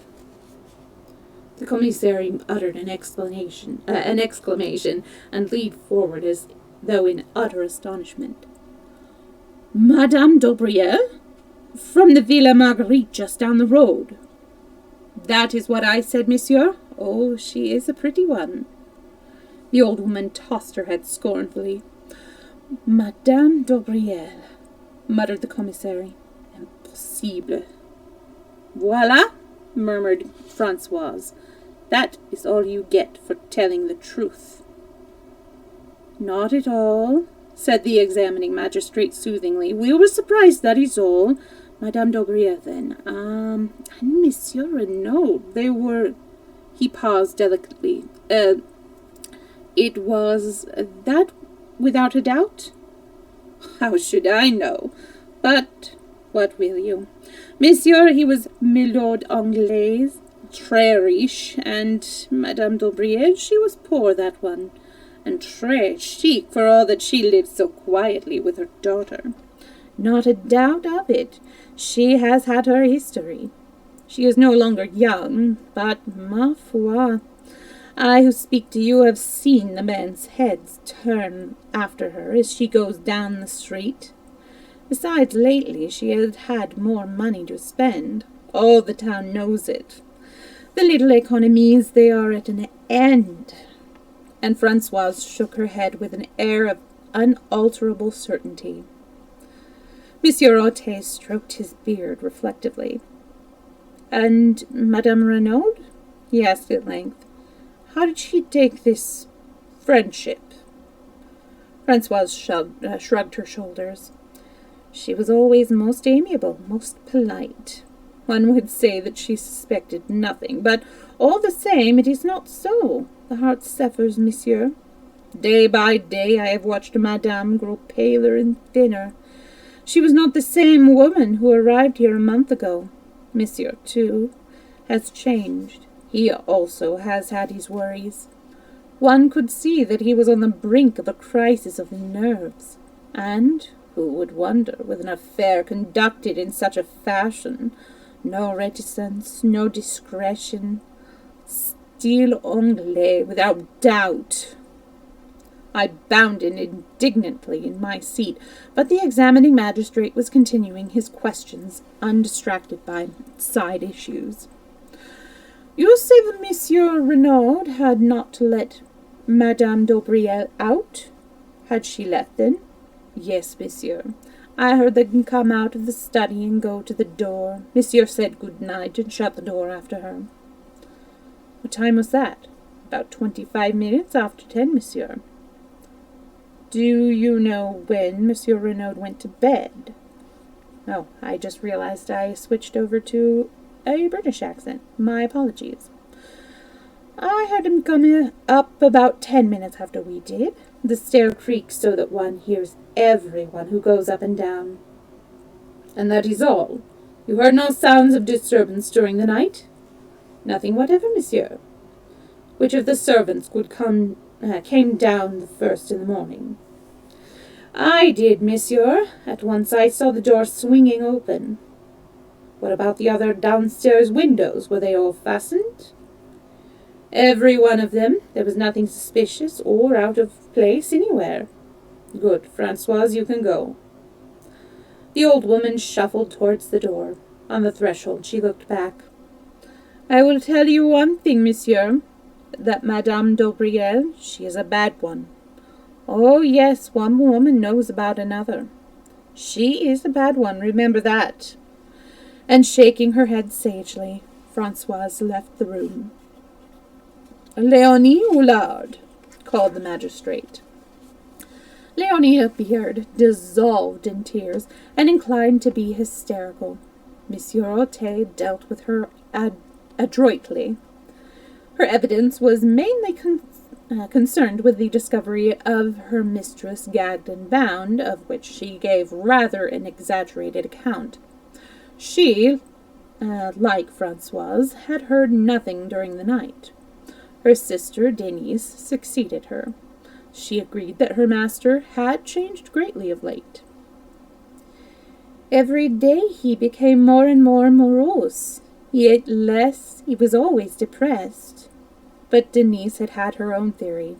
The commissary uttered an exclamation, and leaned forward as though in utter astonishment. Madame d'Aubriol? From the Villa Marguerite just down the road. That is what I said, monsieur. Oh, she is a pretty one. The old woman tossed her head scornfully. Madame d'Aubriol, muttered the commissary. Impossible. Voila, murmured Françoise. That is all you get for telling the truth. Not at all, said the examining magistrate soothingly. We were surprised, that is all. Madame d'Aubriol, then. And Monsieur Renaud, they were... He paused delicately. It was that without a doubt? How should I know? But what will you? Monsieur, he was Milord Anglaise, très riche, and Madame d'Aubriol, she was poor, that one, and très chic for all that she lived so quietly with her daughter. Not a doubt of it. She has had her history. She is no longer young, but, ma foi, I who speak to you have seen the men's heads turn after her as she goes down the street. Besides, lately she has had more money to spend. All the town knows it. The little economies, they are at an end. And Françoise shook her head with an air of unalterable certainty. Monsieur Orte stroked his beard reflectively. And Madame Renaud? He asked at length. How did she take this friendship? Françoise shrugged her shoulders. She was always most amiable, most polite. One would say that she suspected nothing, but all the same it is not so. The heart suffers, monsieur. Day by day I have watched Madame grow paler and thinner. She was not the same woman who arrived here a month ago. Monsieur, too, has changed. He also has had his worries. One could see that he was on the brink of a crisis of the nerves. And who would wonder, with an affair conducted in such a fashion? No reticence, no discretion. Style anglais, without doubt. I bounded indignantly in my seat, but the examining magistrate was continuing his questions, undistracted by side issues. You say that Monsieur Renaud had not let Madame d'Aubriel out? Had she left then? Yes, monsieur. I heard them come out of the study and go to the door. Monsieur said good night and shut the door after her. What time was that? About 25 minutes after 10, monsieur. Do you know when Monsieur Renaud went to bed? Oh, I just realized I switched over to a British accent. My apologies. I heard him come up about 10 minutes after we did. The stair creaks so that one hears everyone who goes up and down. And that is all? You heard no sounds of disturbance during the night? Nothing whatever, monsieur. Which of the servants came down the first in the morning? I did, monsieur. At once I saw the door swinging open. What about the other downstairs windows? Were they all fastened? Every one of them. There was nothing suspicious or out of place anywhere. Good, Francoise, you can go. The old woman shuffled towards the door. On the threshold she looked back. I will tell you one thing, monsieur, that Madame d'Aubriel, she is a bad one. Oh, yes, one woman knows about another. She is a bad one, remember that. And shaking her head sagely, Francoise left the room. Leonie Houlard, called the magistrate. Leonie appeared, dissolved in tears, and inclined to be hysterical. Monsieur Autet dealt with her adroitly. Her evidence was mainly concerned with the discovery of her mistress gagged and bound, of which she gave rather an exaggerated account. She, like Francoise, had heard nothing during the night. Her sister, Denise, succeeded her. She agreed that her master had changed greatly of late. Every day he became more and more morose. He ate less, he was always depressed. But Denise had had her own theory.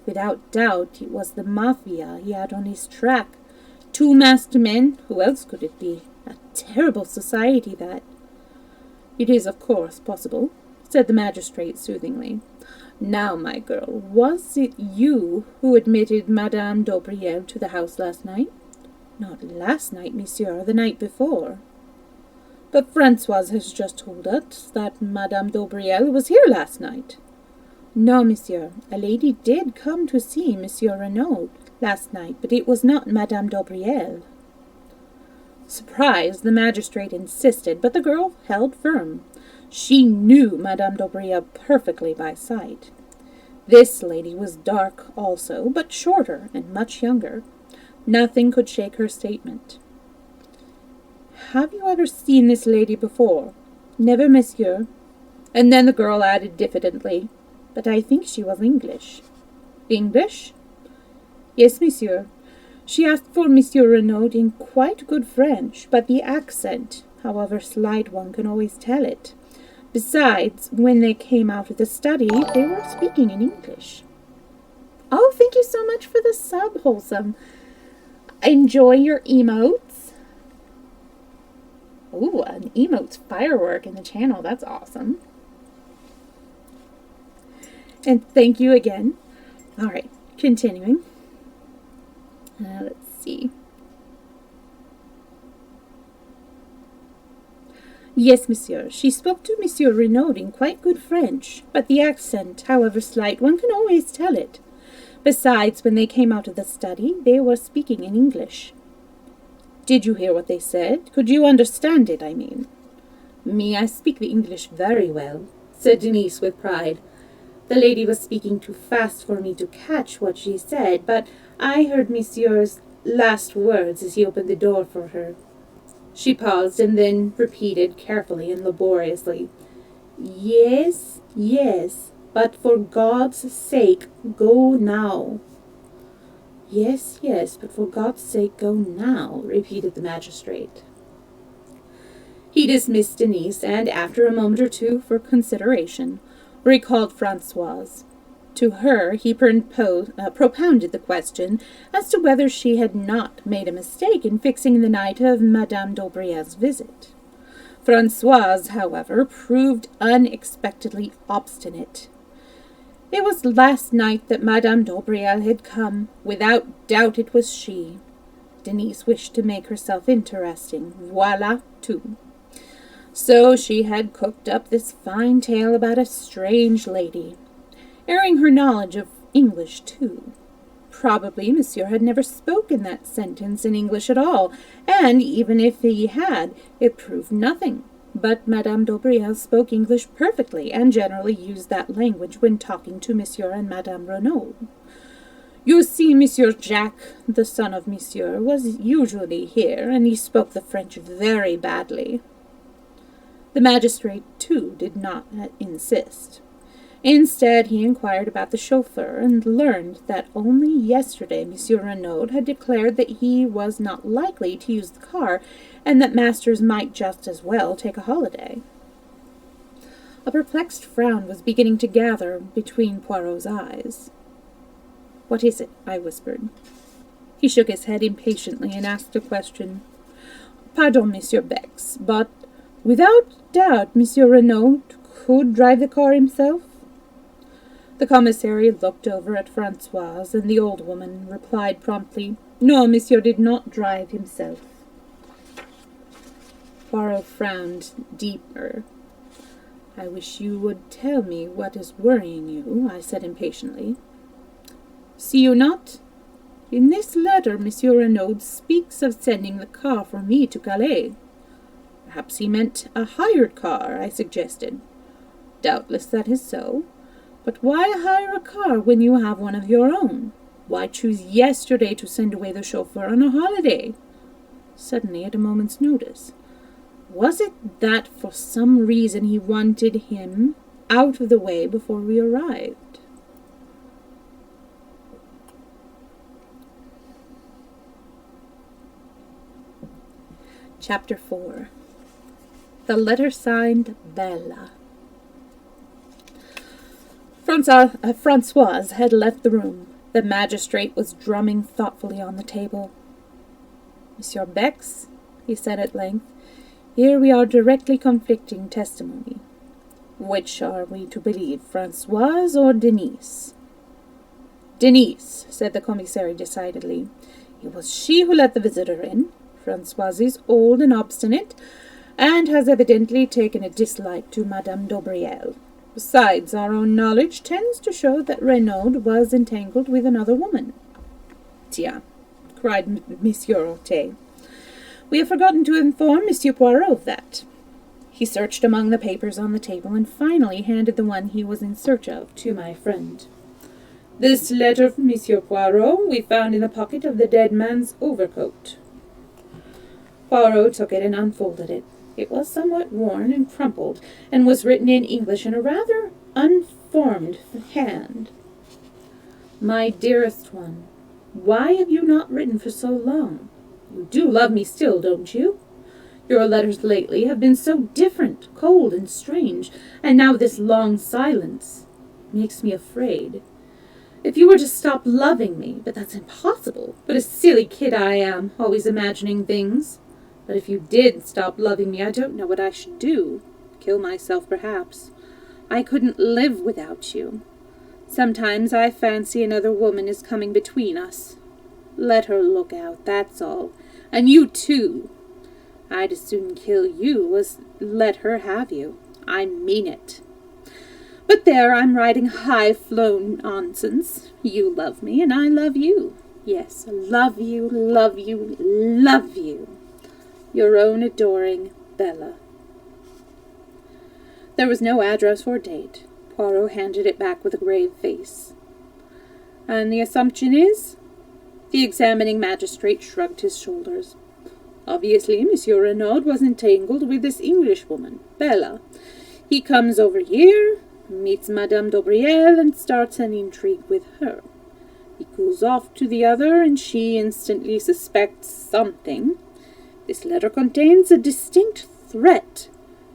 Without doubt, it was the mafia he had on his track. 2 masked men, who else could it be? A terrible society, that. It is, of course, possible, said the magistrate soothingly. Now, my girl, was it you who admitted Madame d'Aubriel to the house last night? Not last night, monsieur, the night before. But Francoise has just told us that Madame d'Aubriel was here last night. No, monsieur, a lady did come to see Monsieur Renaud last night, but it was not Madame d'Aubriel. Surprised, the magistrate insisted, but the girl held firm. She knew Madame d'Aubriel perfectly by sight. This lady was dark also, but shorter and much younger. Nothing could shake her statement. Have you ever seen this lady before? Never, monsieur. And then the girl added diffidently, but I think she was English. English? Yes, monsieur. She asked for Monsieur Renaud in quite good French, but the accent, however slight, one can always tell it. Besides, when they came out of the study, they were speaking in English. Oh, thank you so much for the sub, Wholesome. Enjoy your emotes. Ooh, an emotes firework in the channel. That's awesome. And thank you again. All right, continuing. Let's see. Yes, monsieur. She spoke to Monsieur Renaud in quite good French, but the accent, however slight, one can always tell it. Besides, when they came out of the study, they were speaking in English. Did you hear what they said? Could you understand it, I mean? Me, I speak the English very well, said Denise with pride. The lady was speaking too fast for me to catch what she said, but I heard Monsieur's last words as he opened the door for her. She paused and then repeated carefully and laboriously, Yes, yes, but for God's sake, go now. Yes, yes, but for God's sake, go now, repeated the magistrate. He dismissed Denise, and after a moment or two for consideration, recalled Françoise. To her he propounded the question as to whether she had not made a mistake in fixing the night of Madame d'Aubrieux's visit. Françoise, however, proved unexpectedly obstinate. It was last night that Madame d'Aubrieux had come. Without doubt it was she. Denise wished to make herself interesting. Voilà tout. So she had cooked up this fine tale about a strange lady, airing her knowledge of English, too. Probably Monsieur had never spoken that sentence in English at all, and even if he had, it proved nothing. But Madame d'Aubrieux spoke English perfectly, and generally used that language when talking to Monsieur and Madame Renaud. You see, Monsieur Jacques, the son of Monsieur, was usually here, and he spoke the French very badly. The magistrate, too, did not insist. Instead, he inquired about the chauffeur, and learned that only yesterday Monsieur Renaud had declared that he was not likely to use the car, and that masters might just as well take a holiday. A perplexed frown was beginning to gather between Poirot's eyes. "What is it?" I whispered. He shook his head impatiently and asked a question. "Pardon, Monsieur Bex, but without doubt Monsieur Renaud could drive the car himself?" The commissary looked over at Françoise, and the old woman replied promptly, "No, Monsieur did not drive himself." Poirot frowned deeper. "I wish you would tell me what is worrying you," I said impatiently. "See you not? In this letter Monsieur Renaud speaks of sending the car for me to Calais." "Perhaps he meant a hired car," I suggested. "Doubtless that is so. But why hire a car when you have one of your own? Why choose yesterday to send away the chauffeur on a holiday?" Suddenly, at a moment's notice. Was it that for some reason he wanted him out of the way before we arrived? Chapter 4. The letter signed Bella. Françoise had left the room. The magistrate was drumming thoughtfully on the table. "Monsieur Bex," he said at length, "here we are directly conflicting testimony. Which are we to believe, Françoise or Denise?" "Denise," said the commissary decidedly. "It was she who let the visitor in. Françoise is old and obstinate, and has evidently taken a dislike to Madame d'Aubrieux. Besides, our own knowledge tends to show that Renaud was entangled with another woman." "Tiens," cried Monsieur Hortet. "We have forgotten to inform Monsieur Poirot of that." He searched among the papers on the table, and finally handed the one he was in search of to my friend. "This letter from Monsieur Poirot we found in the pocket of the dead man's overcoat." Poirot took it and unfolded it. It was somewhat worn and crumpled, and was written in English in a rather unformed hand. "My dearest one, why have you not written for so long? You do love me still, don't you? Your letters lately have been so different, cold and strange, and now this long silence makes me afraid. If you were to stop loving me, but that's impossible. What a silly kid I am, always imagining things. But if you did stop loving me, I don't know what I should do. Kill myself, perhaps. I couldn't live without you. Sometimes I fancy another woman is coming between us. Let her look out, that's all. And you, too. I'd as soon kill you as let her have you. I mean it. But there, I'm writing high-flown nonsense. You love me, and I love you. Yes, love you, love you, love you. Your own adoring Bella. There was no address or date. Poirot handed it back with a grave face. And the assumption is? The examining magistrate shrugged his shoulders. Obviously, Monsieur Renaud was entangled with this Englishwoman, Bella. He comes over here, meets Madame d'Aubriel, and starts an intrigue with her. He goes off to the other, and she instantly suspects something. This letter contains a distinct threat.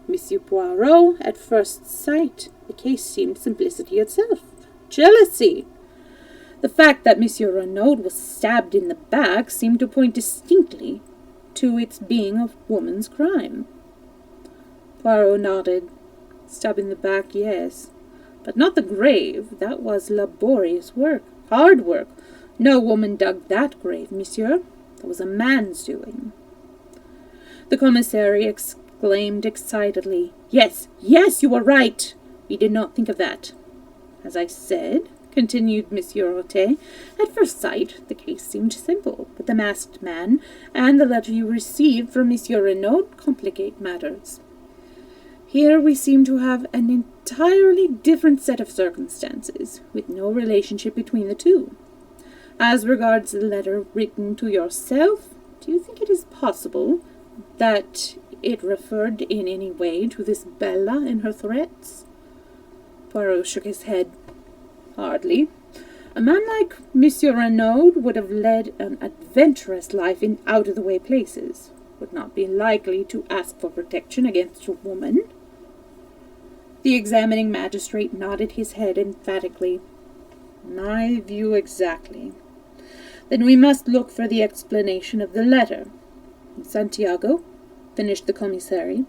Monsieur Poirot, at first sight, the case seemed simplicity itself. Jealousy. The fact that Monsieur Renaud was stabbed in the back seemed to point distinctly to its being a woman's crime. Poirot nodded. Stab in the back, yes. But not the grave. That was laborious work. Hard work. No woman dug that grave, monsieur. That was a man's doing. The commissary exclaimed excitedly, Yes, you were right. We did not think of that. As I said, continued Monsieur Rotet, at first sight the case seemed simple, but the masked man and the letter you received from Monsieur Renaud complicate matters. Here we seem to have an entirely different set of circumstances, with no relationship between the two. As regards the letter written to yourself, do you think it is possible that it referred in any way to this Bella and her threats? Poirot shook his head. Hardly. A man like Monsieur Renaud would have led an adventurous life in out-of-the-way places, would not be likely to ask for protection against a woman. The examining magistrate nodded his head emphatically. My view exactly. Then we must look for the explanation of the letter. Santiago, finished the commissary,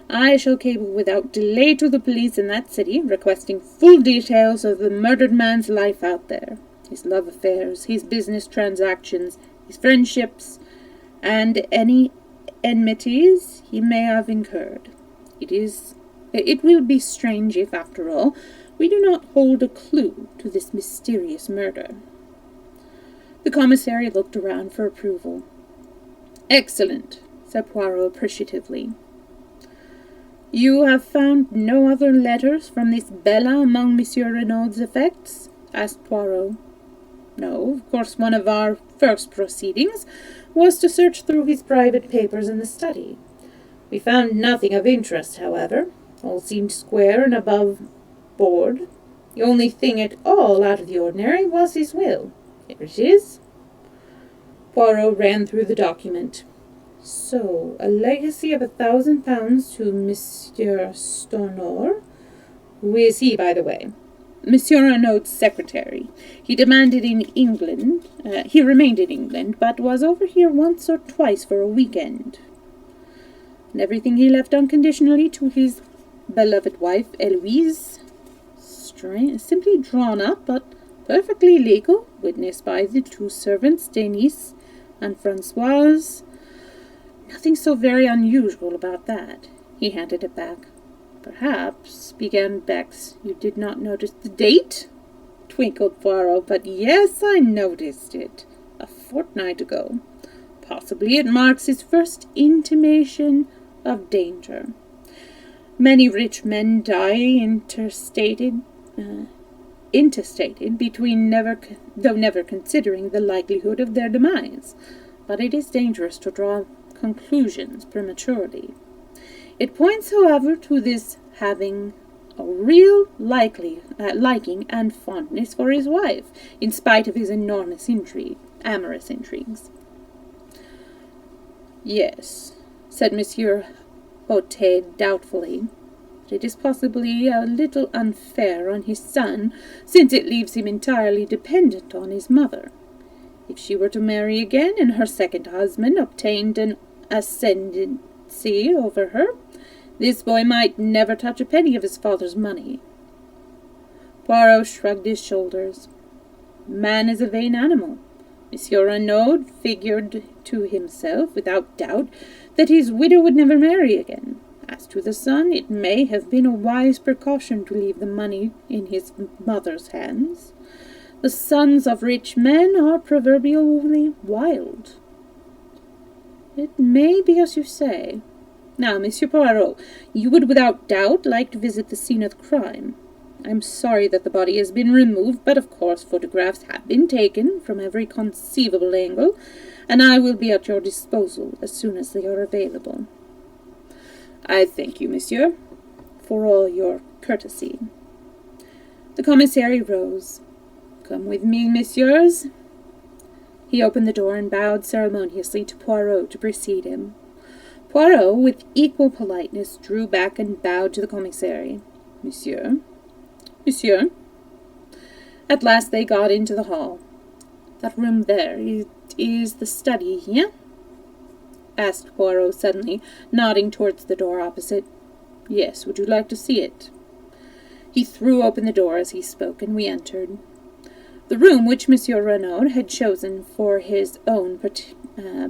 I shall cable without delay to the police in that city, requesting full details of the murdered man's life out there, his love affairs, his business transactions, his friendships, and any enmities he may have incurred. It will be strange if, after all, we do not hold a clue to this mysterious murder. The commissary looked around for approval. Excellent, said Poirot appreciatively. You have found no other letters from this Bella among Monsieur Renaud's effects? Asked Poirot. No, of course one of our first proceedings was to search through his private papers in the study. We found nothing of interest, however. All seemed square and above board. The only thing at all out of the ordinary was his will. Here it is. Poirot ran through the document. So, a legacy of £1,000 to Monsieur Stornor. Who is he, by the way? Monsieur Renaud's secretary. He remained in England, but was over here once or twice for a weekend. And everything he left unconditionally to his beloved wife, Eloise. Simply drawn up, but perfectly legal, witnessed by the two servants, Denis and Francoise. Nothing so very unusual about that. He handed it back. Perhaps, began Bex, you did not notice the date? Twinkled Poirot, but yes, I noticed it. A fortnight ago. Possibly it marks his first intimation of danger. Many rich men die interstated between though never considering the likelihood of their demise. But it is dangerous to draw conclusions prematurely. It points, however, to this having a real liking and fondness for his wife, in spite of his enormous amorous intrigues. Yes, said Monsieur Rotet doubtfully. It is possibly a little unfair on his son, since it leaves him entirely dependent on his mother. If she were to marry again, and her second husband obtained an ascendancy over her, this boy might never touch a penny of his father's money. Poirot shrugged his shoulders. Man is a vain animal. Monsieur Renaud figured to himself, without doubt, that his widow would never marry again. As to the son, it may have been a wise precaution to leave the money in his mother's hands. The sons of rich men are proverbially wild. It may be as you say. Now, Monsieur Poirot, you would without doubt like to visit the scene of the crime. I'm sorry that the body has been removed, but of course photographs have been taken from every conceivable angle, and I will be at your disposal as soon as they are available. I thank you, monsieur, for all your courtesy. The commissary rose. Come with me, messieurs. He opened the door and bowed ceremoniously to Poirot to precede him. Poirot, with equal politeness, drew back and bowed to the commissary. Monsieur. Monsieur. At last they got into the hall. That room there, it is the study, yeah? Asked Poirot suddenly, nodding towards the door opposite. Yes, would you like to see it? He threw open the door as he spoke, and we entered. The room which Monsieur Renaud had chosen for his own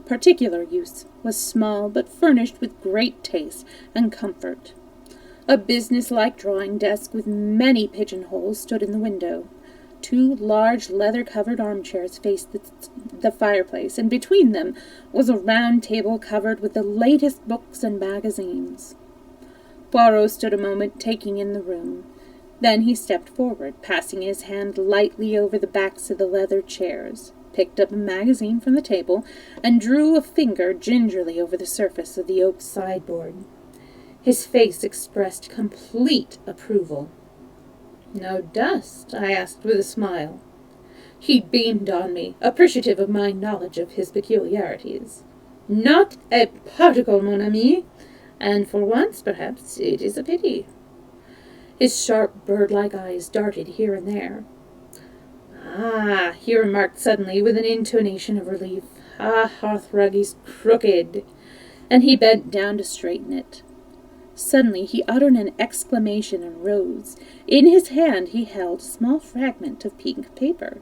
particular use was small, but furnished with great taste and comfort. A business-like drawing desk with many pigeonholes stood in the window. 2 large leather-covered armchairs faced the fireplace, and between them was a round table covered with the latest books and magazines. Poirot stood a moment taking in the room. Then he stepped forward, passing his hand lightly over the backs of the leather chairs, picked up a magazine from the table, and drew a finger gingerly over the surface of the oak sideboard. His face expressed complete approval. "No dust?" I asked with a smile. He beamed on me, appreciative of my knowledge of his peculiarities. "Not a particle, mon ami, and for once, perhaps, it is a pity." His sharp, bird-like eyes darted here and there. "Ah," he remarked suddenly, with an intonation of relief, hearthrug is crooked," and he bent down to straighten it. Suddenly he uttered an exclamation and rose. In his hand he held a small fragment of pink paper.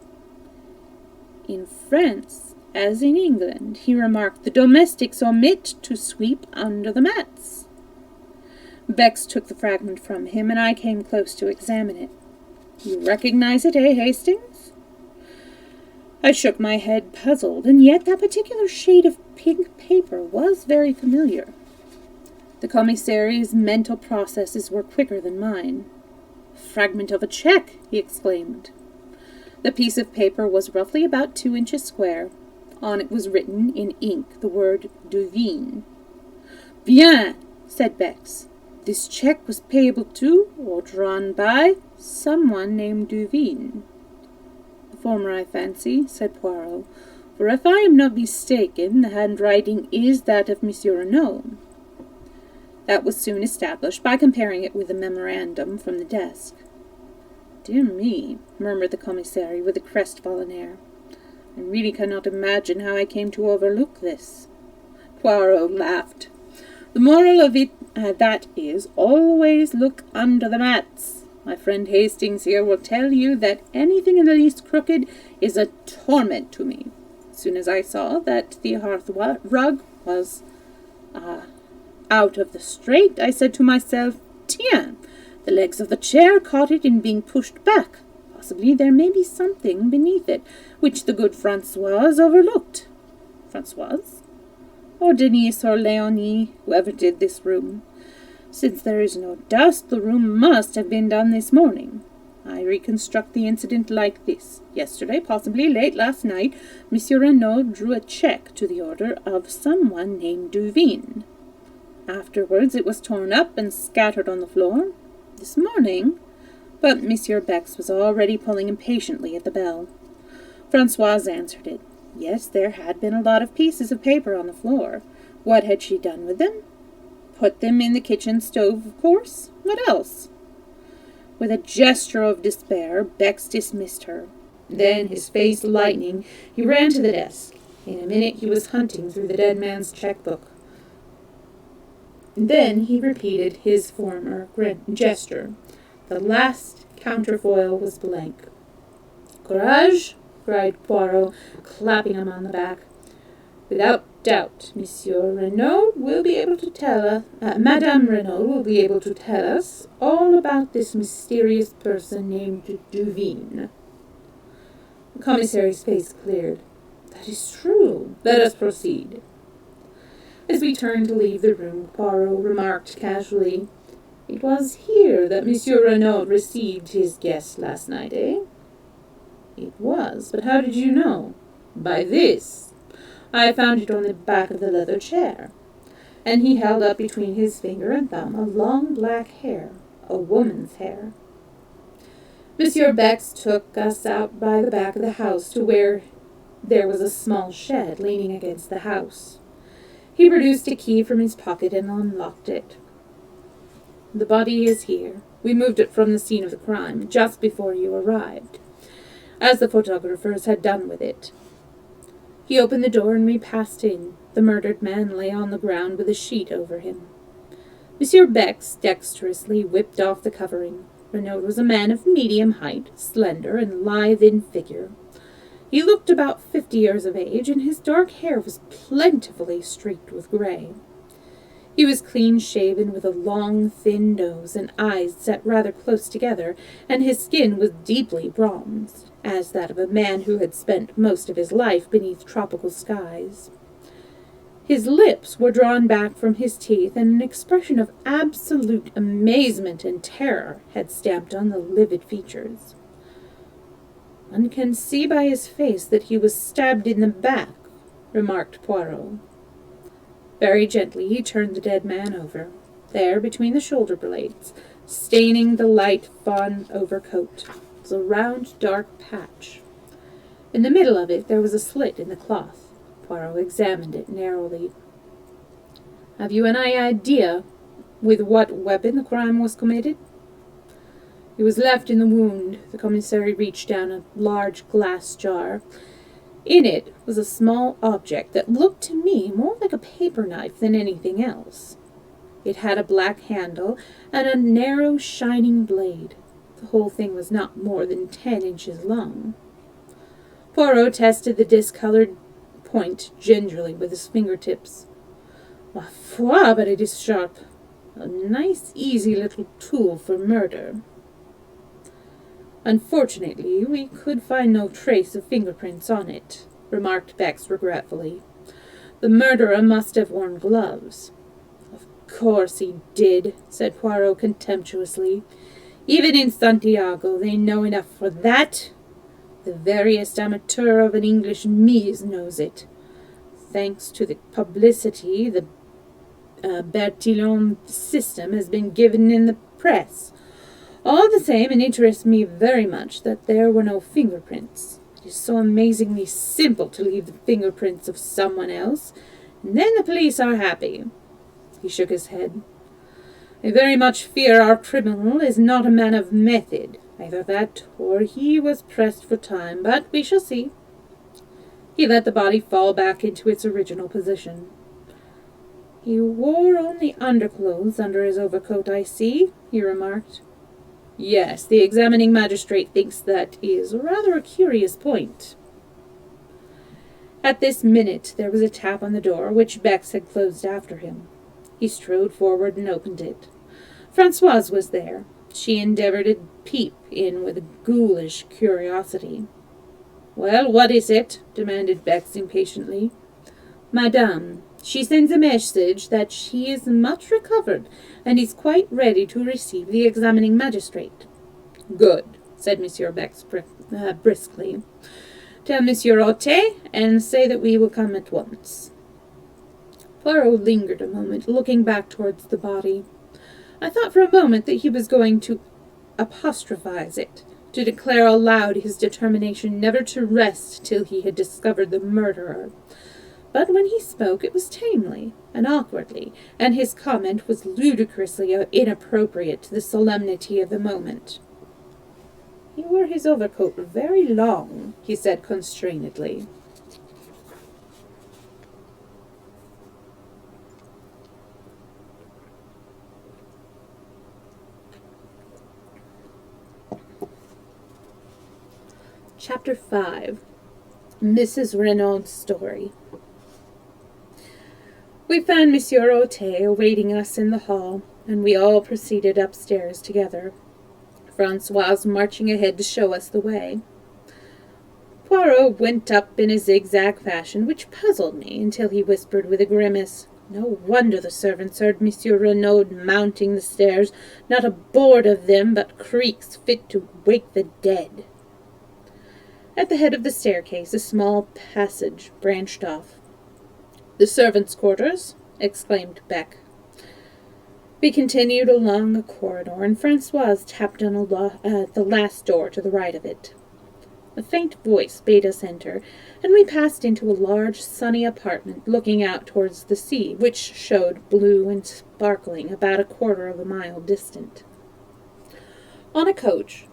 "In France, as in England," he remarked, "the domestics omit to sweep under the mats." Bex took the fragment from him, and I came close to examine it. "You recognize it, eh, Hastings?" I shook my head, puzzled, and yet that particular shade of pink paper was very familiar. The commissary's mental processes were quicker than mine. "Fragment of a cheque," he exclaimed. The piece of paper was roughly about 2 inches square. On it was written in ink the word Duveen. "Bien," said Bex. "This cheque was payable to, or drawn by, someone named Duveen." "The former, I fancy," said Poirot, "for if I am not mistaken, the handwriting is that of Monsieur Renaud." That was soon established by comparing it with a memorandum from the desk. "Dear me," murmured the commissary with a crestfallen air. "I really cannot imagine how I came to overlook this." Poirot laughed. "The moral of it, that is, always look under the mats. My friend Hastings here will tell you that anything in the least crooked is a torment to me. As soon as I saw that the hearth-rug was out of the straight, I said to myself, tiens, the legs of the chair caught it in being pushed back. Possibly there may be something beneath it, which the good Françoise overlooked." "Françoise?" "Or Denise or Léonie, whoever did this room. Since there is no dust, the room must have been done this morning. I reconstruct the incident like this. Yesterday, possibly late last night, Monsieur Renaud drew a cheque to the order of someone named Duveen. Afterwards it was torn up and scattered on the floor. This morning—" But Monsieur Bex was already pulling impatiently at the bell. Françoise answered it. Yes, there had been a lot of pieces of paper on the floor. What had she done with them? Put them in the kitchen stove, of course. What else? With a gesture of despair, Bex dismissed her. Then, his face lightening, he ran to the desk. In a minute he was hunting through the dead man's checkbook. Then he repeated his former gesture. The last counterfoil was blank. "Courage!" cried Poirot, clapping him on the back. "Without doubt, Monsieur Renaud will be able to tell us, Madame Renaud will be able to tell us all about this mysterious person named Duveen." The commissary's face cleared. "That is true. Let us proceed." As we turned to leave the room, Poirot remarked casually, "It was here that Monsieur Renaud received his guest last night, eh?" "It was, but how did you know?" "By this. I found it on the back of the leather chair." And he held up between his finger and thumb a long black hair, a woman's hair. Monsieur Bex took us out by the back of the house to where there was a small shed leaning against the house. He produced a key from his pocket and unlocked it. "The body is here. We moved it from the scene of the crime just before you arrived, as the photographers had done with it." He opened the door and we passed in. The murdered man lay on the ground with a sheet over him. Monsieur Bex dexterously whipped off the covering. Renaud was a man of medium height, slender and lithe in figure. He looked about 50 years of age, and his dark hair was plentifully streaked with gray. He was clean-shaven, with a long, thin nose and eyes set rather close together, and his skin was deeply bronzed, as that of a man who had spent most of his life beneath tropical skies. His lips were drawn back from his teeth, and an expression of absolute amazement and terror had stamped on the livid features. "One can see by his face that he was stabbed in the back," remarked Poirot. Very gently he turned the dead man over. There, between the shoulder blades, staining the light fawn overcoat, was a round dark patch. In the middle of it there was a slit in the cloth. Poirot examined it narrowly. "Have you any idea with what weapon the crime was committed?" "It was left in the wound." The commissary reached down a large glass jar. In it was a small object that looked to me more like a paper knife than anything else. It had a black handle and a narrow, shining blade. The whole thing was not more than 10 inches long. Poirot tested the discolored point gingerly with his fingertips. "Ma foi, but it is sharp. A nice, easy little tool for murder." "Unfortunately, we could find no trace of fingerprints on it," remarked Bex regretfully. "The murderer must have worn gloves." "Of course he did," said Poirot contemptuously. "Even in Santiago they know enough for that. The veriest amateur of an English mise knows it. Thanks to the publicity, the Bertillon system has been given in the press. All the same, it interests me very much that there were no fingerprints. It is so amazingly simple to leave the fingerprints of someone else, and then the police are happy." He shook his head. "I very much fear our criminal is not a man of method. Either that, or he was pressed for time, but we shall see." He let the body fall back into its original position. "He wore only underclothes under his overcoat, I see," he remarked. "Yes, the examining magistrate thinks that is rather a curious point." At this minute there was a tap on the door, which Bex had closed after him. He strode forward and opened it. Françoise was there. She endeavored to peep in with a ghoulish curiosity. "Well, what is it?" demanded Bex impatiently. "Madame, she sends a message that she is much recovered and is quite ready to receive the examining magistrate." "Good," said Monsieur Bex briskly. "Tell Monsieur Otte and say that we will come at once." Poirot lingered a moment, looking back towards the body. I thought for a moment that he was going to apostrophize it, to declare aloud his determination never to rest till he had discovered the murderer. But when he spoke, it was tamely and awkwardly, and his comment was ludicrously inappropriate to the solemnity of the moment. "He wore his overcoat very long," he said constrainedly. Chapter 5. Mrs. Renaud's Story. We found Monsieur Otte awaiting us in the hall, and we all proceeded upstairs together, Françoise marching ahead to show us the way. Poirot went up in a zigzag fashion, which puzzled me until he whispered with a grimace, No wonder the servants heard Monsieur Renaud mounting the stairs, not a board of them but creaks fit to wake the dead. At the head of the staircase a small passage branched off. "The servants' quarters," exclaimed Beck. We continued along a corridor, and Francoise tapped on the last door to the right of it. A faint voice bade us enter, and we passed into a large, sunny apartment looking out towards the sea, which showed blue and sparkling about a quarter of a mile distant. On a couch,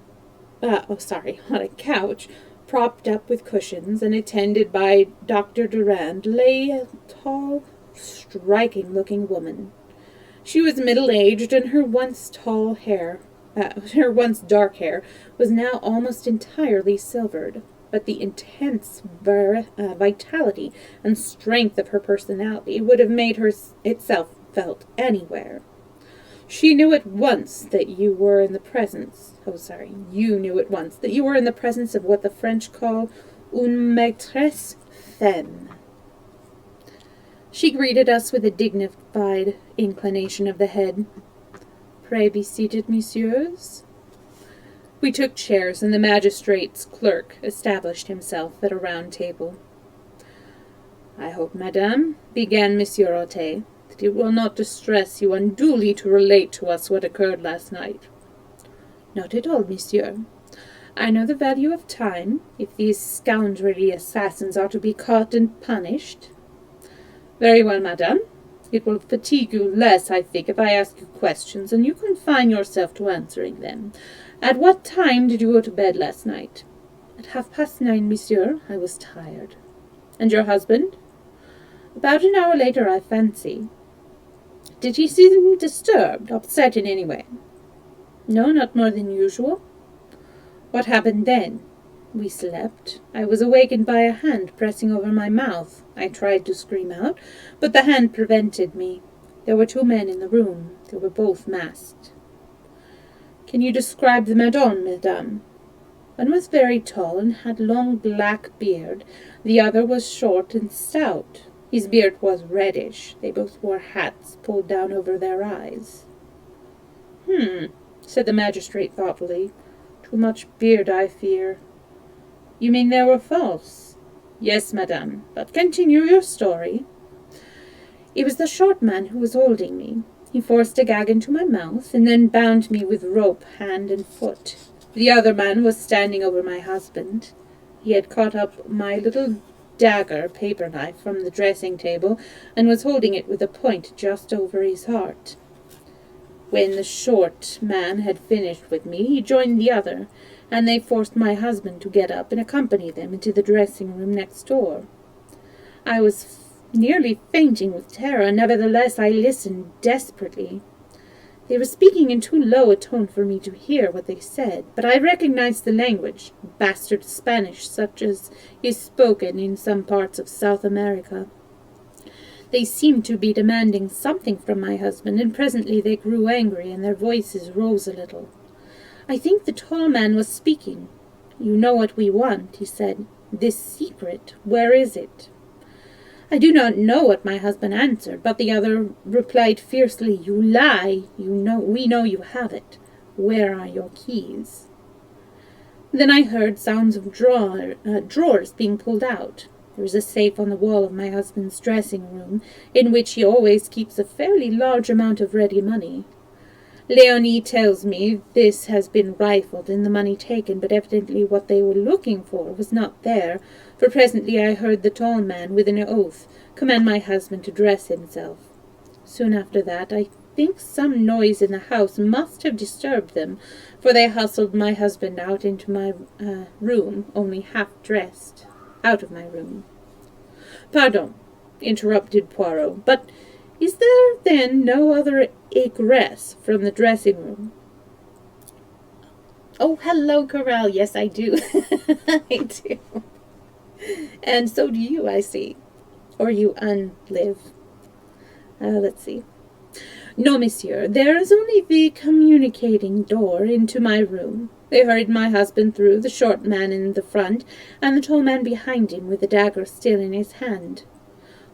propped up with cushions and attended by Dr. Durand, lay a tall, striking-looking woman. She was middle-aged, and her once dark hair was now almost entirely silvered, but the intense vitality and strength of her personality would have made her itself felt anywhere. You knew at once that you were in the presence of what the French call une maîtresse femme. She greeted us with a dignified inclination of the head. "Pray be seated, messieurs." We took chairs, and the magistrate's clerk established himself at a round table. "I hope, madame," began Monsieur Rotet, "that it will not distress you unduly to relate to us what occurred last night." "Not at all, monsieur. I know the value of time, if these scoundrelly assassins are to be caught and punished." "Very well, madame. It will fatigue you less, I think, if I ask you questions, and you confine yourself to answering them. At what time did you go to bed last night?" "At 9:30, monsieur. I was tired." "And your husband?" "About an hour later, I fancy." "Did he seem disturbed, upset in any way?" "No, not more than usual." "What happened then?" "We slept. I was awakened by a hand pressing over my mouth. I tried to scream out, but the hand prevented me. There were 2 men in the room. They were both masked." "Can you describe the madame? One was very tall and had long black beard. The other was short and stout. His beard was reddish. They both wore hats pulled down over their eyes." Said the magistrate thoughtfully. "Too much beard, I fear." "You mean they were false?" "Yes, madame. But continue your story." "It was the short man who was holding me. He forced a gag into my mouth, and then bound me with rope hand and foot. The other man was standing over my husband. He had caught up my little dagger paper knife from the dressing table, and was holding it with the point just over his heart. When the short man had finished with me, he joined the other, and they forced my husband to get up and accompany them into the dressing-room next door. I was nearly fainting with terror. Nevertheless, I listened desperately. They were speaking in too low a tone for me to hear what they said, but I recognized the language, bastard Spanish, such as is spoken in some parts of South America. They seemed to be demanding something from my husband, and presently they grew angry, and their voices rose a little. I think the tall man was speaking. "You know what we want," he said. "This secret, where is it?" I do not know what my husband answered, but the other replied fiercely, "You lie. We know you have it. Where are your keys?" Then I heard sounds of drawers being pulled out. There is a safe on the wall of my husband's dressing-room, in which he always keeps a fairly large amount of ready money. Leonie tells me this has been rifled and the money taken, but evidently what they were looking for was not there, for presently I heard the tall man, with an oath, command my husband to dress himself. Soon after that, I think some noise in the house must have disturbed them, for they hustled my husband out into my room, only half-dressed. Out of my room. "Pardon," interrupted Poirot, "but is there then no other egress from the dressing-room?" "Oh, hello, Corral. Yes, I do." "I do. And so do you, I see. Or you unlive. Let's see. No, monsieur, there is only the communicating door into my room. They hurried my husband through, the short man in the front, and the tall man behind him with the dagger still in his hand.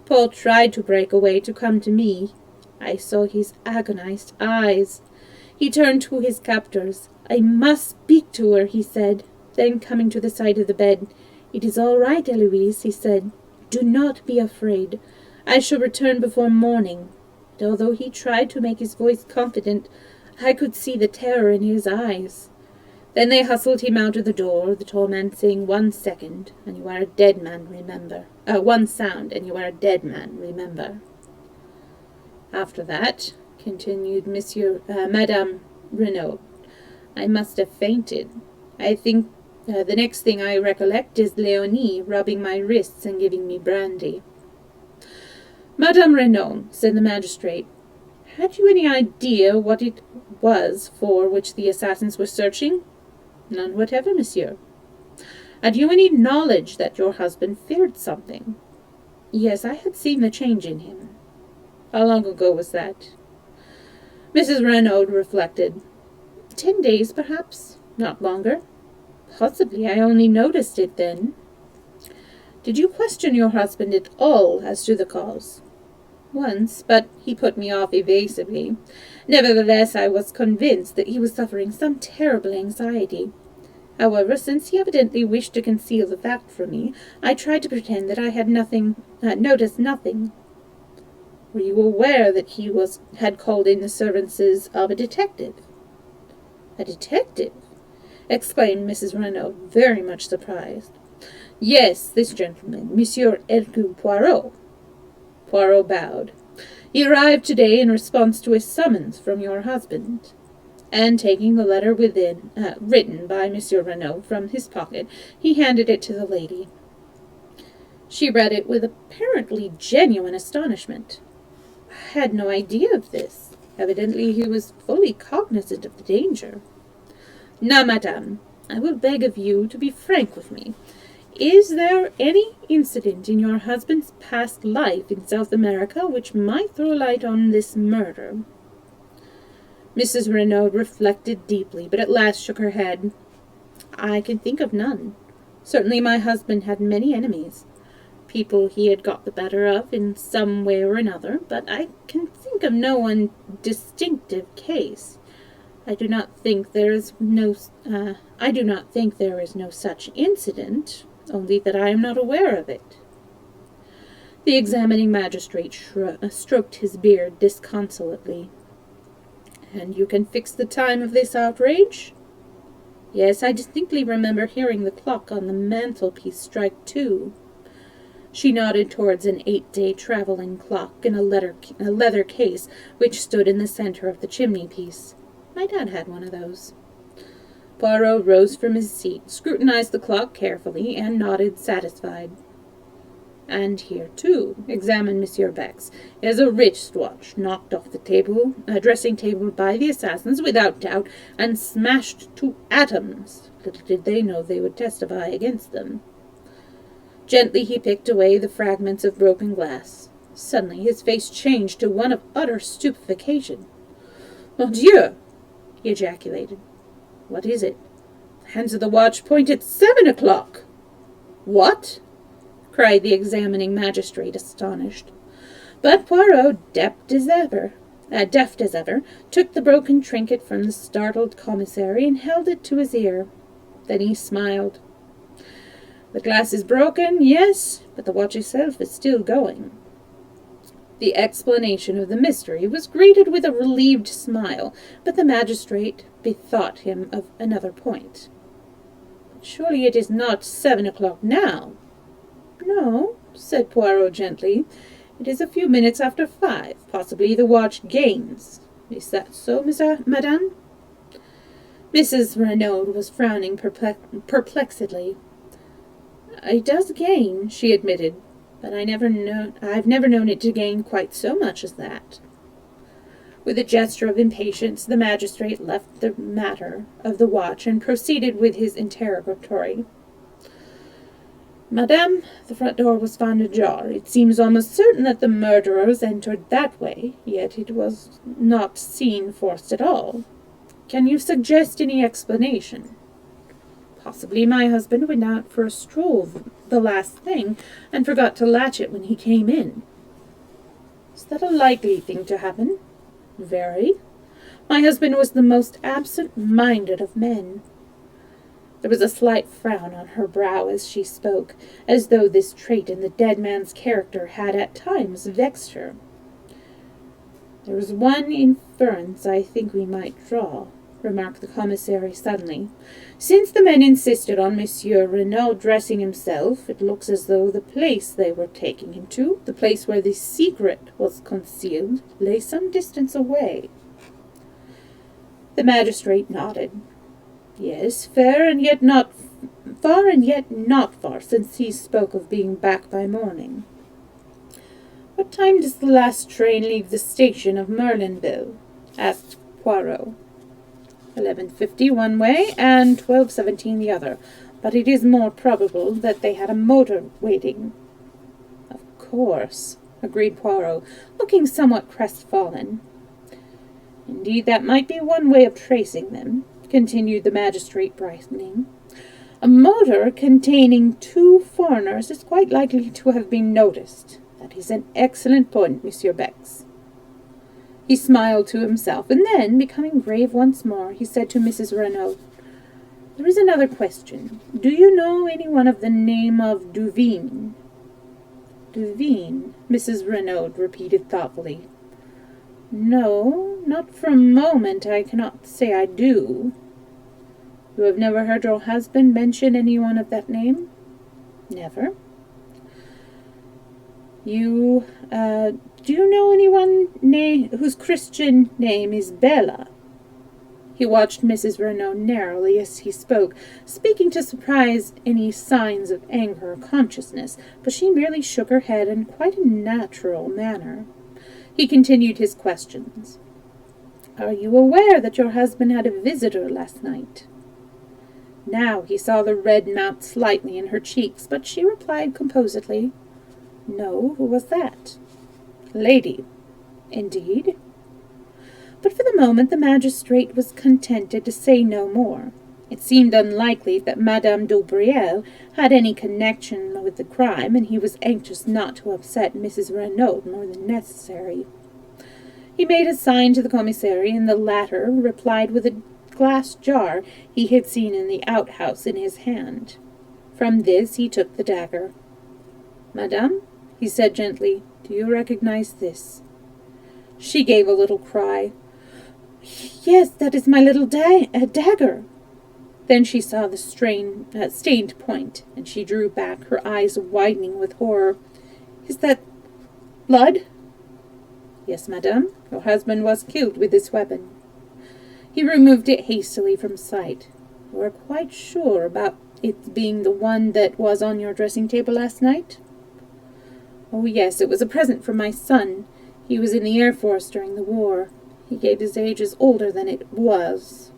Paul tried to break away to come to me. I saw his agonized eyes. He turned to his captors. I must speak to her, he said. Then, coming to the side of the bed, It is all right, Eloise, he said. Do not be afraid. I shall return before morning. But although he tried to make his voice confident, I could see the terror in his eyes. Then they hustled him out of the door, the tall man saying, 1 second, and you are a dead man, remember. 1 sound, and you are a dead man, remember. After that, continued Madame Renaud, I must have fainted. I think the next thing I recollect is Leonie rubbing my wrists and giving me brandy. Madame Renaud, said the magistrate, had you any idea what it was for which the assassins were searching? None whatever, monsieur. Had you any knowledge that your husband feared something? Yes, I had seen the change in him. How long ago was that? Mrs. Renaud reflected. 10 days, perhaps. Not longer. Possibly I only noticed it then. Did you question your husband at all as to the cause? Once, but he put me off evasively. Nevertheless, I was convinced that he was suffering some terrible anxiety. However, since he evidently wished to conceal the fact from me, I tried to pretend that I had noticed nothing. Were you aware that he had called in the services of a detective? A detective? Exclaimed Mrs. Renaud, very much surprised. Yes, this gentleman, Monsieur Hercule Poirot. Poirot bowed. He arrived today in response to a summons from your husband. And taking the letter written by Monsieur Renaud from his pocket, he handed it to the lady. She read it with apparently genuine astonishment. I had no idea of this. Evidently he was fully cognizant of the danger. Now, madame, I will beg of you to be frank with me. Is there any incident in your husband's past life in South America which might throw light on this murder? Mrs. Renaud reflected deeply, but at last shook her head. I can think of none. Certainly my husband had many enemies, people he had got the better of in some way or another, but I can think of no one distinctive case. I do not think there is no such incident, only that I am not aware of it. The examining magistrate stroked his beard disconsolately. And you can fix the time of this outrage? Yes, I distinctly remember hearing the clock on the mantelpiece strike 2. She nodded towards an 8-day travelling clock in a leather case which stood in the center of the chimney-piece. My dad had one of those. Poirot rose from his seat, scrutinized the clock carefully, and nodded satisfied. And here, too, examined Monsieur Bex, is a wristwatch knocked off the dressing table by the assassins, without doubt, and smashed to atoms. Little did they know they would testify against them. Gently he picked away the fragments of broken glass. Suddenly his face changed to one of utter stupefaction. Mon Dieu! He ejaculated. What is it? The hands of the watch point at 7 o'clock. What? Cried the examining magistrate, astonished. But Poirot, deft as ever, took the broken trinket from the startled commissary and held it to his ear. Then he smiled. The glass is broken, yes, but the watch itself is still going. The explanation of the mystery was greeted with a relieved smile, but the magistrate bethought him of another point. Surely it is not 7 o'clock now. No, said Poirot gently. It is a few minutes after 5. Possibly the watch gains. Is that so, madame? Mrs. Renaud was frowning perplexedly. It does gain, she admitted, but I've never known it to gain quite so much as that. With a gesture of impatience, the magistrate left the matter of the watch and proceeded with his interrogatory. Madame, the front door was found ajar. It seems almost certain that the murderers entered that way, yet it was not seen forced at all. Can you suggest any explanation? Possibly my husband went out for a stroll the last thing, and forgot to latch it when he came in. Is that a likely thing to happen? Very. My husband was the most absent-minded of men. There was a slight frown on her brow as she spoke, as though this trait in the dead man's character had at times vexed her. There is one inference I think we might draw, remarked the commissary suddenly. Since the men insisted on Monsieur Renaud dressing himself, it looks as though the place they were taking him to, the place where the secret was concealed, lay some distance away. The magistrate nodded. Yes, far and yet not far, since he spoke of being back by morning. What time does the last train leave the station of Merlinville? Asked Poirot. 11:50 one way and 12:17 the other, but it is more probable that they had a motor waiting. Of course, agreed Poirot, looking somewhat crestfallen. Indeed, that might be one way of tracing them, continued the magistrate, brightening. A motor containing 2 foreigners is quite likely to have been noticed. That is an excellent point, Monsieur Bex. He smiled to himself, and then, becoming grave once more, he said to Mrs. Renaud, There is another question. Do you know anyone of the name of Duveen? Duveen, Mrs. Renaud repeated thoughtfully. No, not for a moment I cannot say I do. You have never heard your husband mention anyone of that name? Never. You, do you know anyone whose Christian name is Bella? He watched Mrs. Renaud narrowly as he spoke, speaking to surprise any signs of anger or consciousness, but she merely shook her head in quite a natural manner. He continued his questions. Are you aware that your husband had a visitor last night? Now he saw the red mount slightly in her cheeks, but she replied composedly, No, who was that? Lady. Indeed? But for the moment the magistrate was contented to say no more. It seemed unlikely that Madame d'Aubriel had any connection with the crime, and he was anxious not to upset Mrs. Renaud more than necessary. He made a sign to the commissary, and the latter replied with a glass jar he had seen in the outhouse in his hand. From this he took the dagger. Madame, he said gently, do you recognize this? She gave a little cry. Yes, that is my little dagger. Then she saw the stained point, and she drew back, her eyes widening with horror. Is that blood? Yes, madame. Your husband was killed with this weapon. He removed it hastily from sight. You are quite sure about it being the one that was on your dressing table last night? Oh, yes, it was a present from my son. He was in the Air Force during the war. He gave his age as older than it was.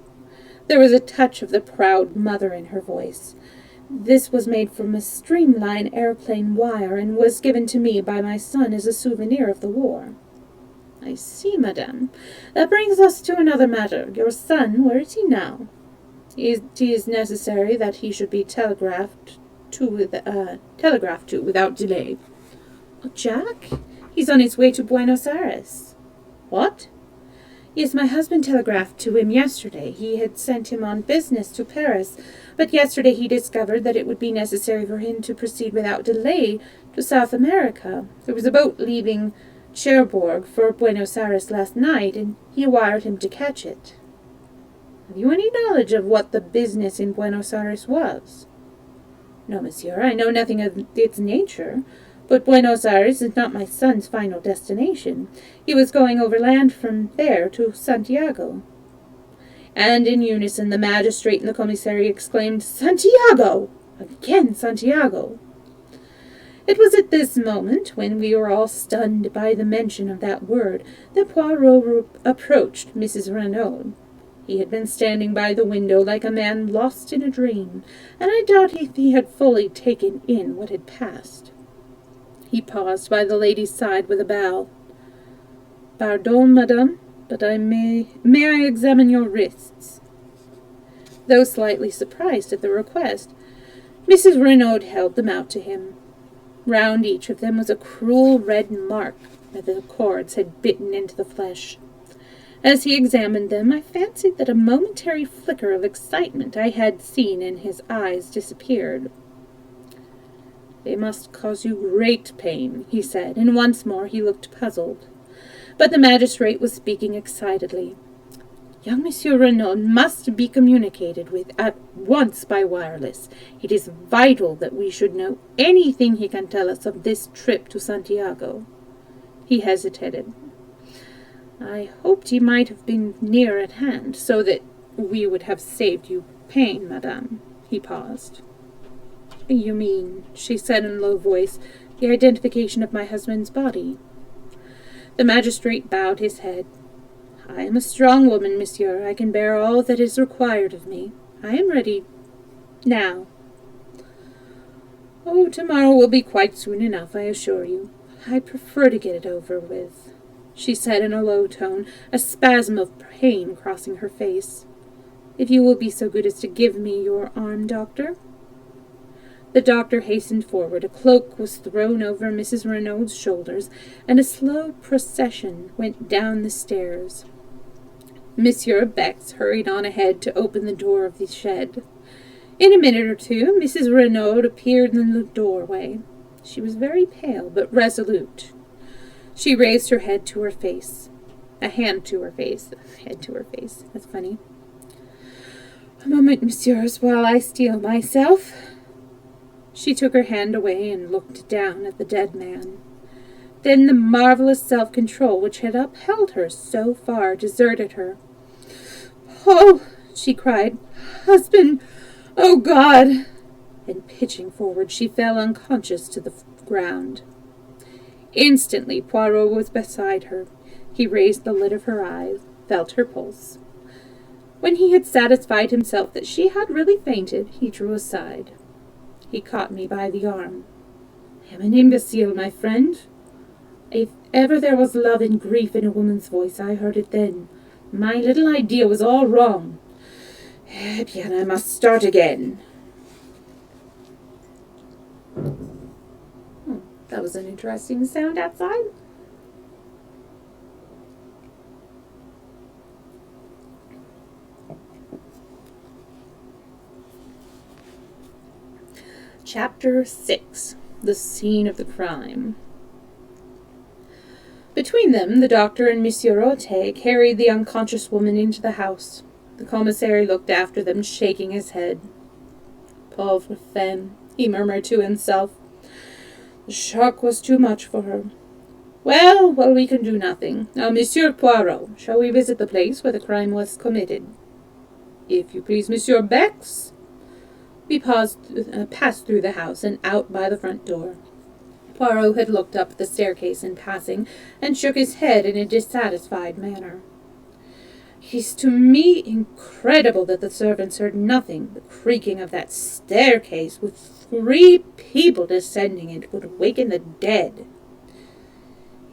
There was a touch of the proud mother in her voice. This was made from a streamline airplane wire and was given to me by my son as a souvenir of the war. I see, madame. That brings us to another matter. Your son, where is he now? It is necessary that he should be telegraphed to without delay. Oh, Jack? He's on his way to Buenos Aires. What? Yes, my husband telegraphed to him yesterday. He had sent him on business to Paris, but yesterday he discovered that it would be necessary for him to proceed without delay to South America. There was a boat leaving Cherbourg for Buenos Aires last night, and he wired him to catch it. Have you any knowledge of what the business in Buenos Aires was? No, monsieur, I know nothing of its nature. But Buenos Aires is not my son's final destination. He was going overland from there to Santiago. And in unison the magistrate and the commissary exclaimed, Santiago! Again Santiago! It was at this moment, when we were all stunned by the mention of that word, that Poirot approached Mrs. Renaud. He had been standing by the window like a man lost in a dream, and I doubt if he had fully taken in what had passed. He paused by the lady's side with a bow. Pardon, madame, but may I examine your wrists? Though slightly surprised at the request, Mrs. Renaud held them out to him. Round each of them was a cruel red mark, that the cords had bitten into the flesh. As he examined them, I fancied that a momentary flicker of excitement I had seen in his eyes disappeared. "They must cause you great pain," he said, and once more he looked puzzled. But the magistrate was speaking excitedly. "Young Monsieur Renaud must be communicated with at once by wireless. It is vital that we should know anything he can tell us of this trip to Santiago." He hesitated. "I hoped he might have been near at hand, so that we would have saved you pain, madame." He paused. "You mean," she said in a low voice, "the identification of my husband's body?" The magistrate bowed his head. "I am a strong woman, monsieur. I can bear all that is required of me. I am ready now." "Oh, tomorrow will be quite soon enough, I assure you. I prefer to get it over with," she said in a low tone, a spasm of pain crossing her face. "If you will be so good as to give me your arm, doctor." The doctor hastened forward. A cloak was thrown over Mrs. Renaud's shoulders, and a slow procession went down the stairs. Monsieur Bex hurried on ahead to open the door of the shed. In a minute or two, Mrs. Renaud appeared in the doorway. She was very pale, but resolute. She raised her head to her face. A hand to her face. Head to her face. That's funny. "A moment, messieurs, while I steel myself." She took her hand away and looked down at the dead man. Then the marvelous self-control which had upheld her so far deserted her. "Oh!" she cried. "Husband! Oh, God!" And pitching forward, she fell unconscious to the ground. Instantly, Poirot was beside her. He raised the lid of her eyes, felt her pulse. When he had satisfied himself that she had really fainted, he drew aside. He caught me by the arm. "I am an imbecile, my friend. If ever there was love and grief in a woman's voice, I heard it then. My little idea was all wrong. Eh bien, I must start again." That was an interesting sound outside. Chapter 6. The Scene of the Crime. Between them, the doctor and Monsieur Rotet carried the unconscious woman into the house. The commissary looked after them, shaking his head. "Pauvre femme," he murmured to himself. "The shock was too much for her. Well, we can do nothing. Now, Monsieur Poirot, shall we visit the place where the crime was committed?" "If you please, Monsieur Bex." We passed through the house and out by the front door. Poirot had looked up the staircase in passing, and shook his head in a dissatisfied manner. "It is to me incredible that the servants heard nothing. The creaking of that staircase, with 3 people descending it, would awaken the dead."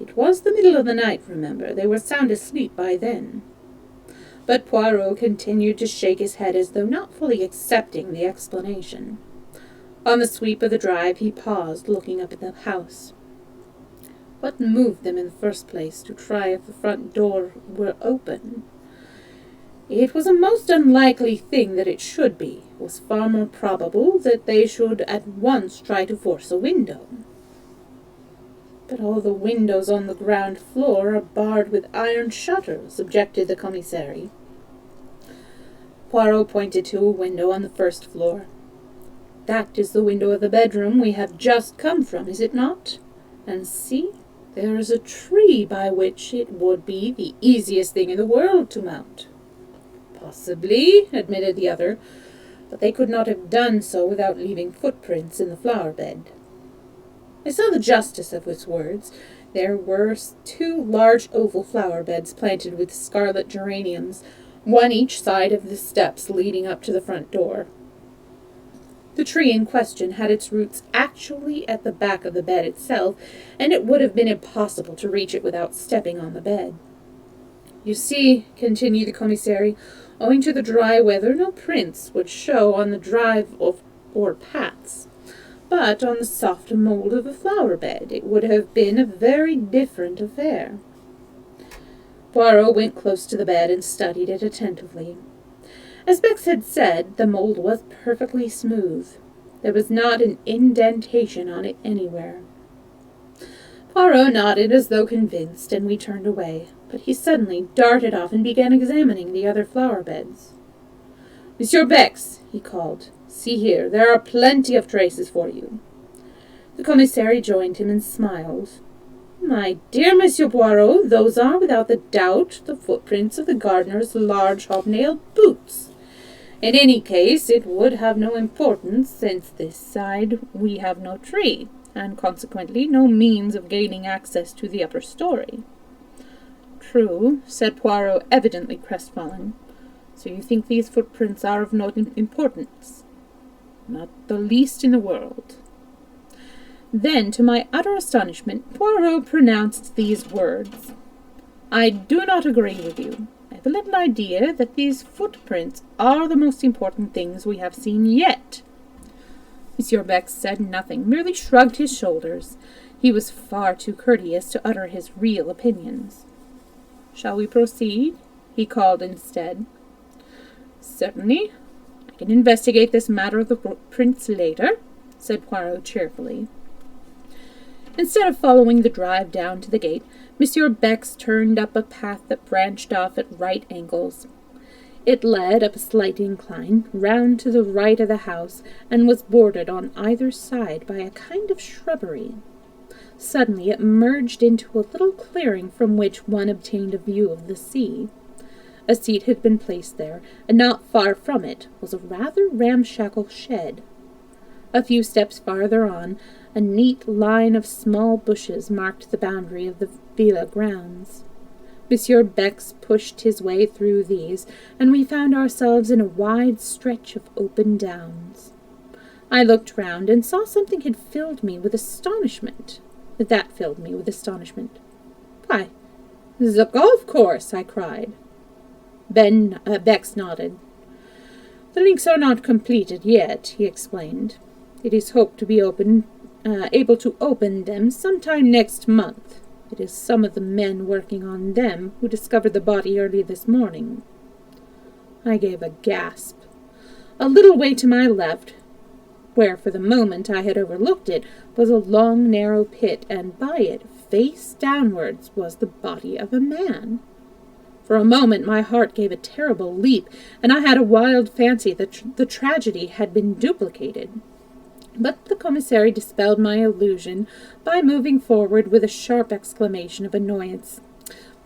"It was the middle of the night, remember. They were sound asleep by then." But Poirot continued to shake his head as though not fully accepting the explanation. On the sweep of the drive he paused, looking up at the house. What moved them in the first place to try if the front door were open? It was a most unlikely thing that it should be. It was far more probable that they should at once try to force a window. "But all the windows on the ground floor are barred with iron shutters," objected the commissary. Poirot pointed to a window on the first floor. "That is the window of the bedroom we have just come from, is it not? And see, there is a tree by which it would be the easiest thing in the world to mount." "Possibly," admitted the other, "but they could not have done so without leaving footprints in the flower bed." I saw the justice of his words. There were 2 large oval flower beds planted with scarlet geraniums, one each side of the steps leading up to the front door. The tree in question had its roots actually at the back of the bed itself, and it would have been impossible to reach it without stepping on the bed. "You see," continued the commissary, "owing to the dry weather, no prints would show on the drive or paths. but on the soft mould of a flower bed it would have been a very different affair. Poirot went close to the bed and studied it attentively. As Bex had said, the mould was perfectly smooth. There was not an indentation on it anywhere. Poirot nodded as though convinced, and we turned away, but he suddenly darted off and began examining the other flower beds. "Monsieur Bex," he called, "see here, there are plenty of traces for you." The commissary joined him and smiled. "My dear Monsieur Poirot, those are, without a doubt, the footprints of the gardener's large hobnailed boots. In any case, it would have no importance, since this side we have no tree, and consequently no means of gaining access to the upper story." "True," said Poirot, evidently crestfallen. "So you think these footprints are of no importance?" "Not the least in the world." Then, to my utter astonishment, Poirot pronounced these words: "I do not agree with you. I have a little idea that these footprints are the most important things we have seen yet." Monsieur Bex said nothing, merely shrugged his shoulders. He was far too courteous to utter his real opinions. "Shall we proceed?" he called instead. "Certainly. I can investigate this matter of the prints later," said Poirot cheerfully. Instead of following the drive down to the gate, Monsieur Bex turned up a path that branched off at right angles. It led up a slight incline, round to the right of the house, and was bordered on either side by a kind of shrubbery. Suddenly it merged into a little clearing from which one obtained a view of the sea. A seat had been placed there, and not far from it was a rather ramshackle shed. A few steps farther on, a neat line of small bushes marked the boundary of the villa grounds. Monsieur Bex pushed his way through these, and we found ourselves in a wide stretch of open downs. I looked round and saw something had filled me with astonishment. That filled me with astonishment. "Why, the golf course!" I cried. Bex nodded. "The links are not completed yet," he explained. "It is hoped to be able to open them sometime next month. It is some of the men working on them who discovered the body early this morning." I gave a gasp. A little way to my left, where for the moment I had overlooked it, was a long, narrow pit, and by it, face downwards, was the body of a man. For a moment my heart gave a terrible leap, and I had a wild fancy that the tragedy had been duplicated. But the commissary dispelled my illusion by moving forward with a sharp exclamation of annoyance.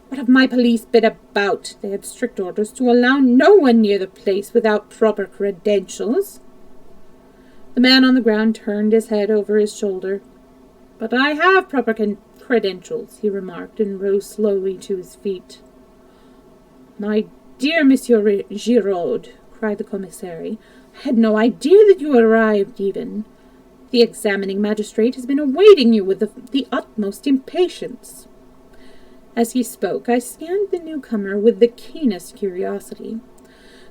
"What have my police been about? They had strict orders to allow no one near the place without proper credentials." The man on the ground turned his head over his shoulder. "But I have proper credentials," he remarked, and rose slowly to his feet. "My dear Monsieur Giraud," cried the commissary, "I had no idea that you had arrived even. The examining magistrate has been awaiting you with the utmost impatience." As he spoke, I scanned the newcomer with the keenest curiosity.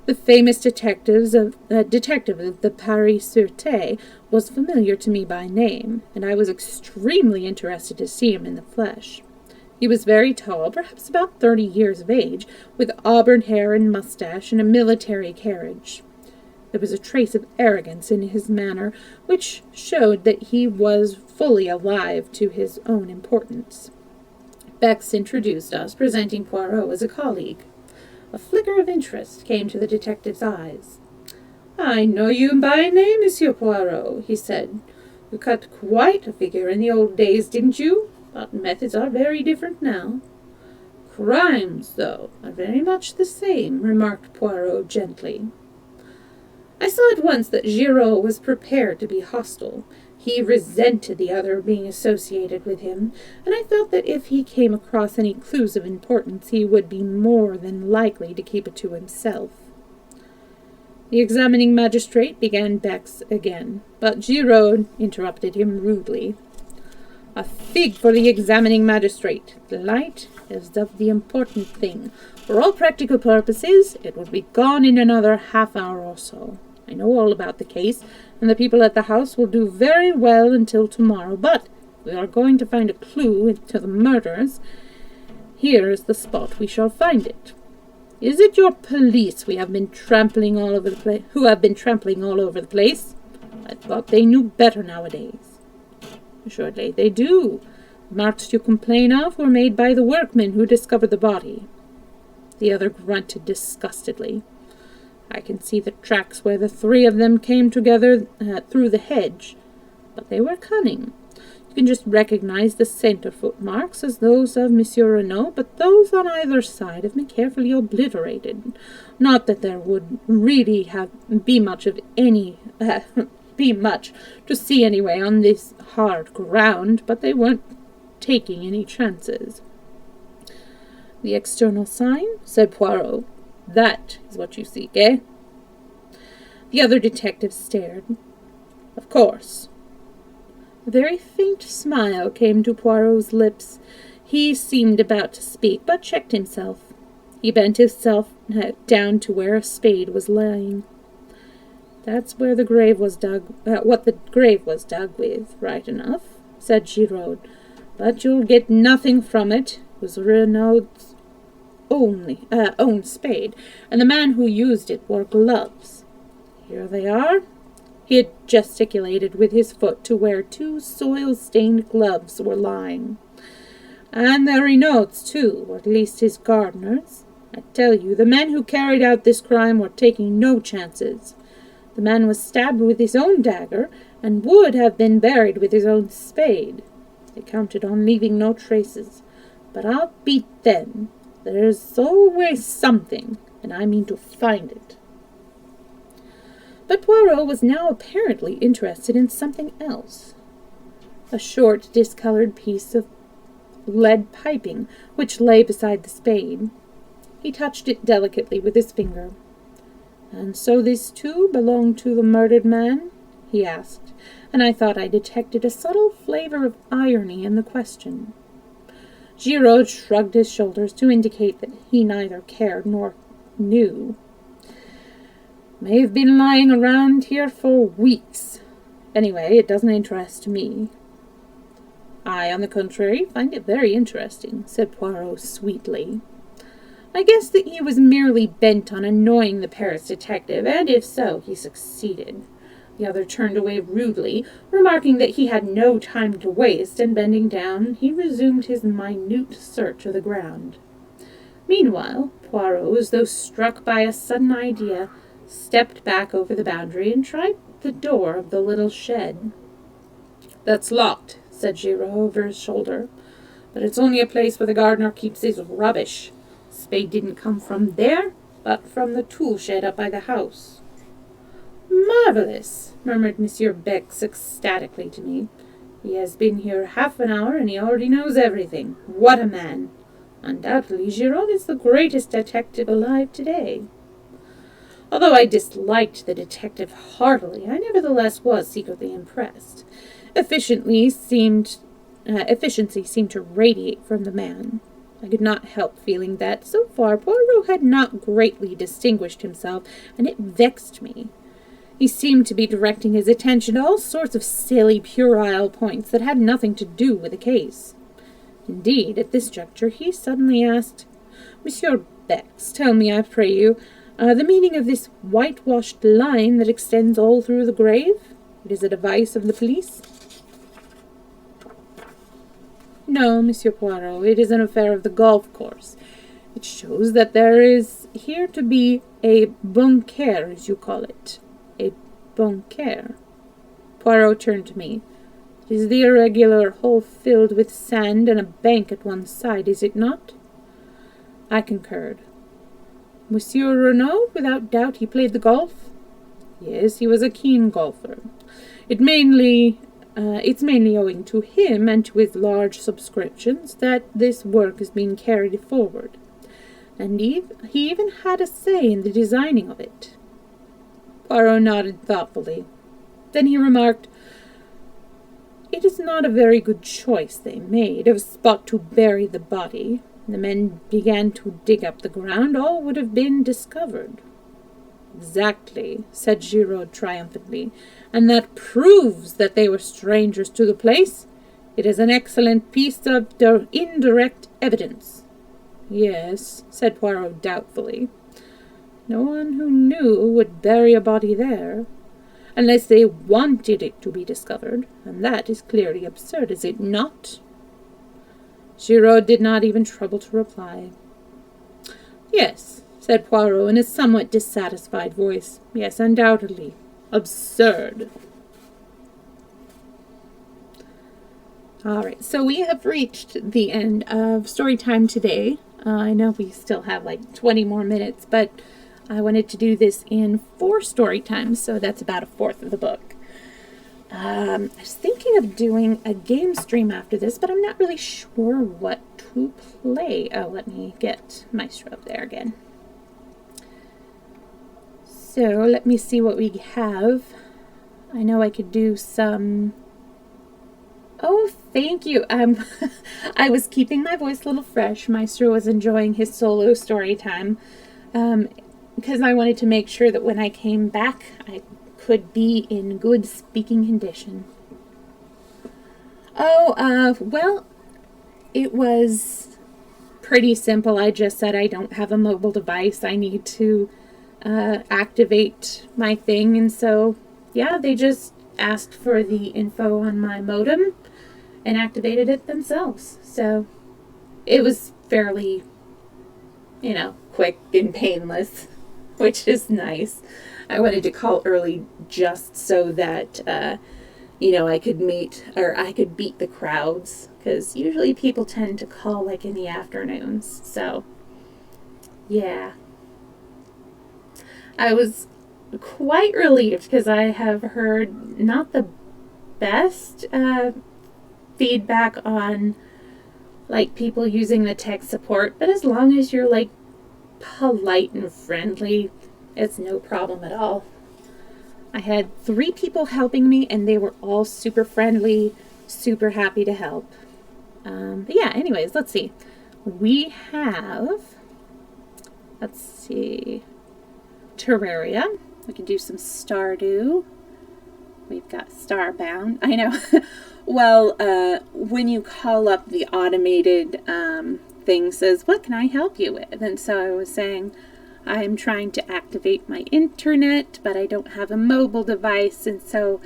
The famous detective of the Paris Sûreté was familiar to me by name, and I was extremely interested to see him in the flesh. He was very tall, perhaps about 30 years of age, with auburn hair and mustache and a military carriage. There was a trace of arrogance in his manner, which showed that he was fully alive to his own importance. Bex introduced us, presenting Poirot as a colleague. A flicker of interest came to the detective's eyes. "I know you by name, Monsieur Poirot," he said. "You cut quite a figure in the old days, didn't you? But methods are very different now." "Crimes, though, are very much the same," remarked Poirot gently. I saw at once that Giraud was prepared to be hostile. He resented the other being associated with him, and I felt that if he came across any clues of importance, he would be more than likely to keep it to himself. The examining magistrate began Bex again, but Giraud interrupted him rudely. "A fig for the examining magistrate. The light is the important thing. For all practical purposes, it will be gone in another half-hour or so. I know all about the case, and the people at the house will do very well until tomorrow, but we are going to find a clue to the murders. Here is the spot we shall find it. Is it your police who have been trampling all over the place? I thought they knew better nowadays. Assuredly they do. The marks you complain of were made by the workmen who discovered the body. The other grunted disgustedly. I can see the tracks where the three of them came together through the hedge, but they were cunning. You can just recognize the center footmarks as those of Monsieur Renaud, but those on either side have been carefully obliterated. Not that there would really be much to see anyway on this hard ground, but they weren't taking any chances. The external sign, said Poirot. That is what you seek, eh? The other detective stared. Of course. A very faint smile came to Poirot's lips. He seemed about to speak, but checked himself. He bent himself down to where a spade was lying. That's where the grave was dug, what the grave was dug with, right enough, said Giraud. But you'll get nothing from it. It was Renaud's own spade, and the man who used it wore gloves. Here they are. He had gesticulated with his foot to where two soil-stained gloves were lying. And they're Renaud's, too, or at least his gardener's. I tell you, the men who carried out this crime were taking no chances. The man was stabbed with his own dagger, and would have been buried with his own spade. They counted on leaving no traces. But I'll beat them. There's always something, and I mean to find it. But Poirot was now apparently interested in something else. A short, discolored piece of lead piping, which lay beside the spade. He touched it delicately with his finger. "And so this, too, belonged to the murdered man?" he asked, and I thought I detected a subtle flavor of irony in the question. Giraud shrugged his shoulders to indicate that he neither cared nor knew. "May have been lying around here for weeks. Anyway, it doesn't interest me." "I, on the contrary, find it very interesting," said Poirot sweetly. I guessed that he was merely bent on annoying the Paris detective, and if so, he succeeded. The other turned away rudely, remarking that he had no time to waste, and bending down, he resumed his minute search of the ground. Meanwhile, Poirot, as though struck by a sudden idea, stepped back over the boundary and tried the door of the little shed. "That's locked," said Giraud over his shoulder. "But it's only a place where the gardener keeps his rubbish. Spade didn't come from there, but from the tool shed up by the house." "Marvelous," murmured Monsieur Bex ecstatically to me. "He has been here half an hour, and he already knows everything. What a man! Undoubtedly, Giraud is the greatest detective alive today." Although I disliked the detective heartily, I nevertheless was secretly impressed. Efficiency seemed to radiate from the man. I could not help feeling that, so far, Poirot had not greatly distinguished himself, and it vexed me. He seemed to be directing his attention to all sorts of silly, puerile points that had nothing to do with the case. Indeed, at this juncture, he suddenly asked, "Monsieur Bex, tell me, I pray you, the meaning of this whitewashed line that extends all through the grave? It is a device of the police?" "No, Monsieur Poirot, it is an affair of the golf course. It shows that there is here to be a bunker, as you call it. A bunker." Poirot turned to me. "It is the irregular hole filled with sand and a bank at one side, is it not?" I concurred. "Monsieur Renaud, without doubt he played the golf?" "Yes, he was a keen golfer. It's mainly owing to him and to his large subscriptions that this work is being carried forward. And he even had a say in the designing of it." Poirot nodded thoughtfully. Then he remarked, "It is not a very good choice they made of a spot to bury the body. The men began to dig up the ground, all would have been discovered." Exactly, said Giraud triumphantly. And that proves that they were strangers to the place. It is an excellent piece of indirect evidence. Yes, said Poirot doubtfully. No one who knew would bury a body there, unless they wanted it to be discovered, and that is clearly absurd, is it not? Giraud did not even trouble to reply. Yes, said Poirot in a somewhat dissatisfied voice. Yes, undoubtedly. Absurd. All right, so we have reached the end of story time today. I know we still have like 20 more minutes, but I wanted to do this in 4 story times, so that's about a fourth of the book. I was thinking of doing a game stream after this, but I'm not really sure what to play. Oh, let me get Maestro up there again. So let me see what we have. I know I could do some... Oh, thank you. I was keeping my voice a little fresh. Maestro was enjoying his solo story time. Because I wanted to make sure that when I came back, I could be in good speaking condition. Oh, well, it was pretty simple. I just said I don't have a mobile device. I need to activate my thing. And so, yeah, they just asked for the info on my modem and activated it themselves. So it was fairly, quick and painless, which is nice. I wanted to call early just so that, I could beat the crowds, because usually people tend to call like in the afternoons. So, yeah. I was quite relieved because I have heard not the best feedback on like people using the tech support, but as long as you're like polite and friendly, it's no problem at all. I had 3 people helping me, and they were all super friendly, super happy to help. But yeah, anyways, let's see. We have, Terraria. We can do some Stardew. We've got Starbound. I know. Well, when you call up the automated thing says, what can I help you with? And so I was saying, I'm trying to activate my internet, but I don't have a mobile device. And so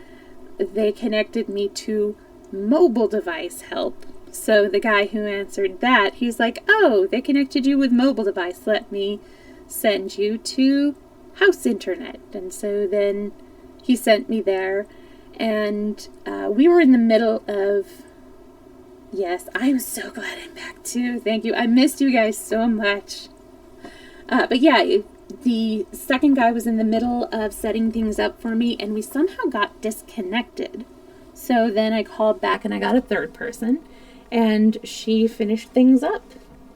they connected me to mobile device help. So the guy who answered that, he's like, oh, they connected you with mobile device. Let me send you to house internet. And so then he sent me there. And we were in the middle of... Yes, I'm so glad I'm back too. Thank you. I missed you guys so much. But yeah, the second guy was in the middle of setting things up for me, and we somehow got disconnected. So then I called back and I got a third person, and she finished things up.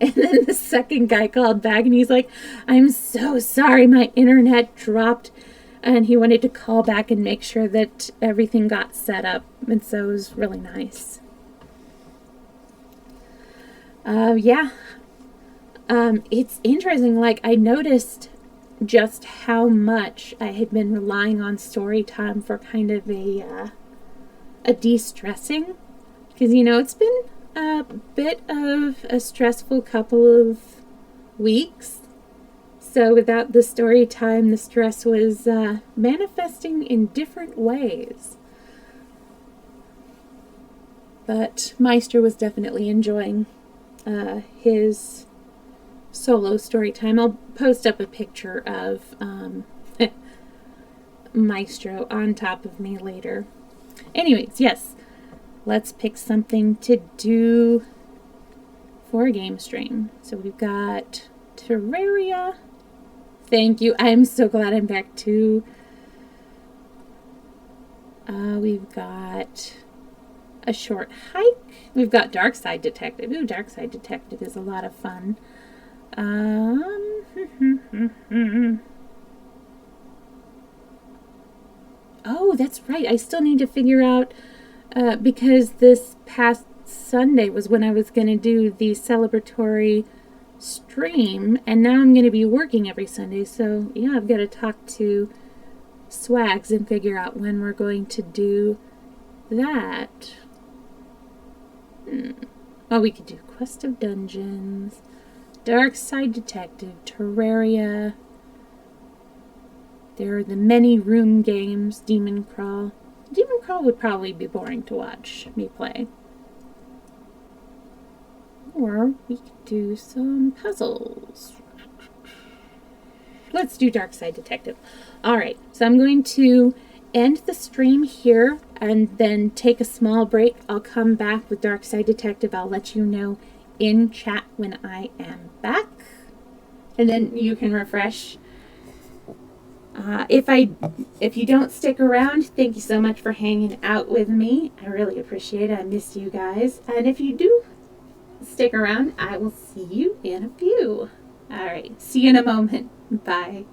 And then the second guy called back and he's like, I'm so sorry, my internet dropped. And he wanted to call back and make sure that everything got set up. And so it was really nice. It's interesting. Like, I noticed just how much I had been relying on story time for kind of a de-stressing. Because, it's been a bit of a stressful couple of weeks. So without the story time, the stress was manifesting in different ways. But Meister was definitely enjoying his solo story time. I'll post up a picture of Maestro on top of me later. Anyways, yes, let's pick something to do for a game stream. So we've got Terraria. Thank you. I'm so glad I'm back too. We've got a short hike. We've got Dark Side Detective. Ooh, Dark Side Detective is a lot of fun. Oh, that's right. I still need to figure out, because this past Sunday was when I was going to do the celebratory stream, and now I'm going to be working every Sunday, so yeah, I've got to talk to Swags and figure out when we're going to do that. Oh, we could do Quest of Dungeons, Dark Side Detective, Terraria. There are the many room games, Demon Crawl. Demon Crawl would probably be boring to watch me play. Or we could do some puzzles. Let's do Dark Side Detective. Alright, so I'm going to end the stream here and then take a small break. I'll come back with Dark Side Detective. I'll let you know in chat when I am back. And then you can refresh. If you don't stick around, thank you so much for hanging out with me. I really appreciate it. I miss you guys. And if you do stick around, I will see you in a few. All right. See you in a moment. Bye.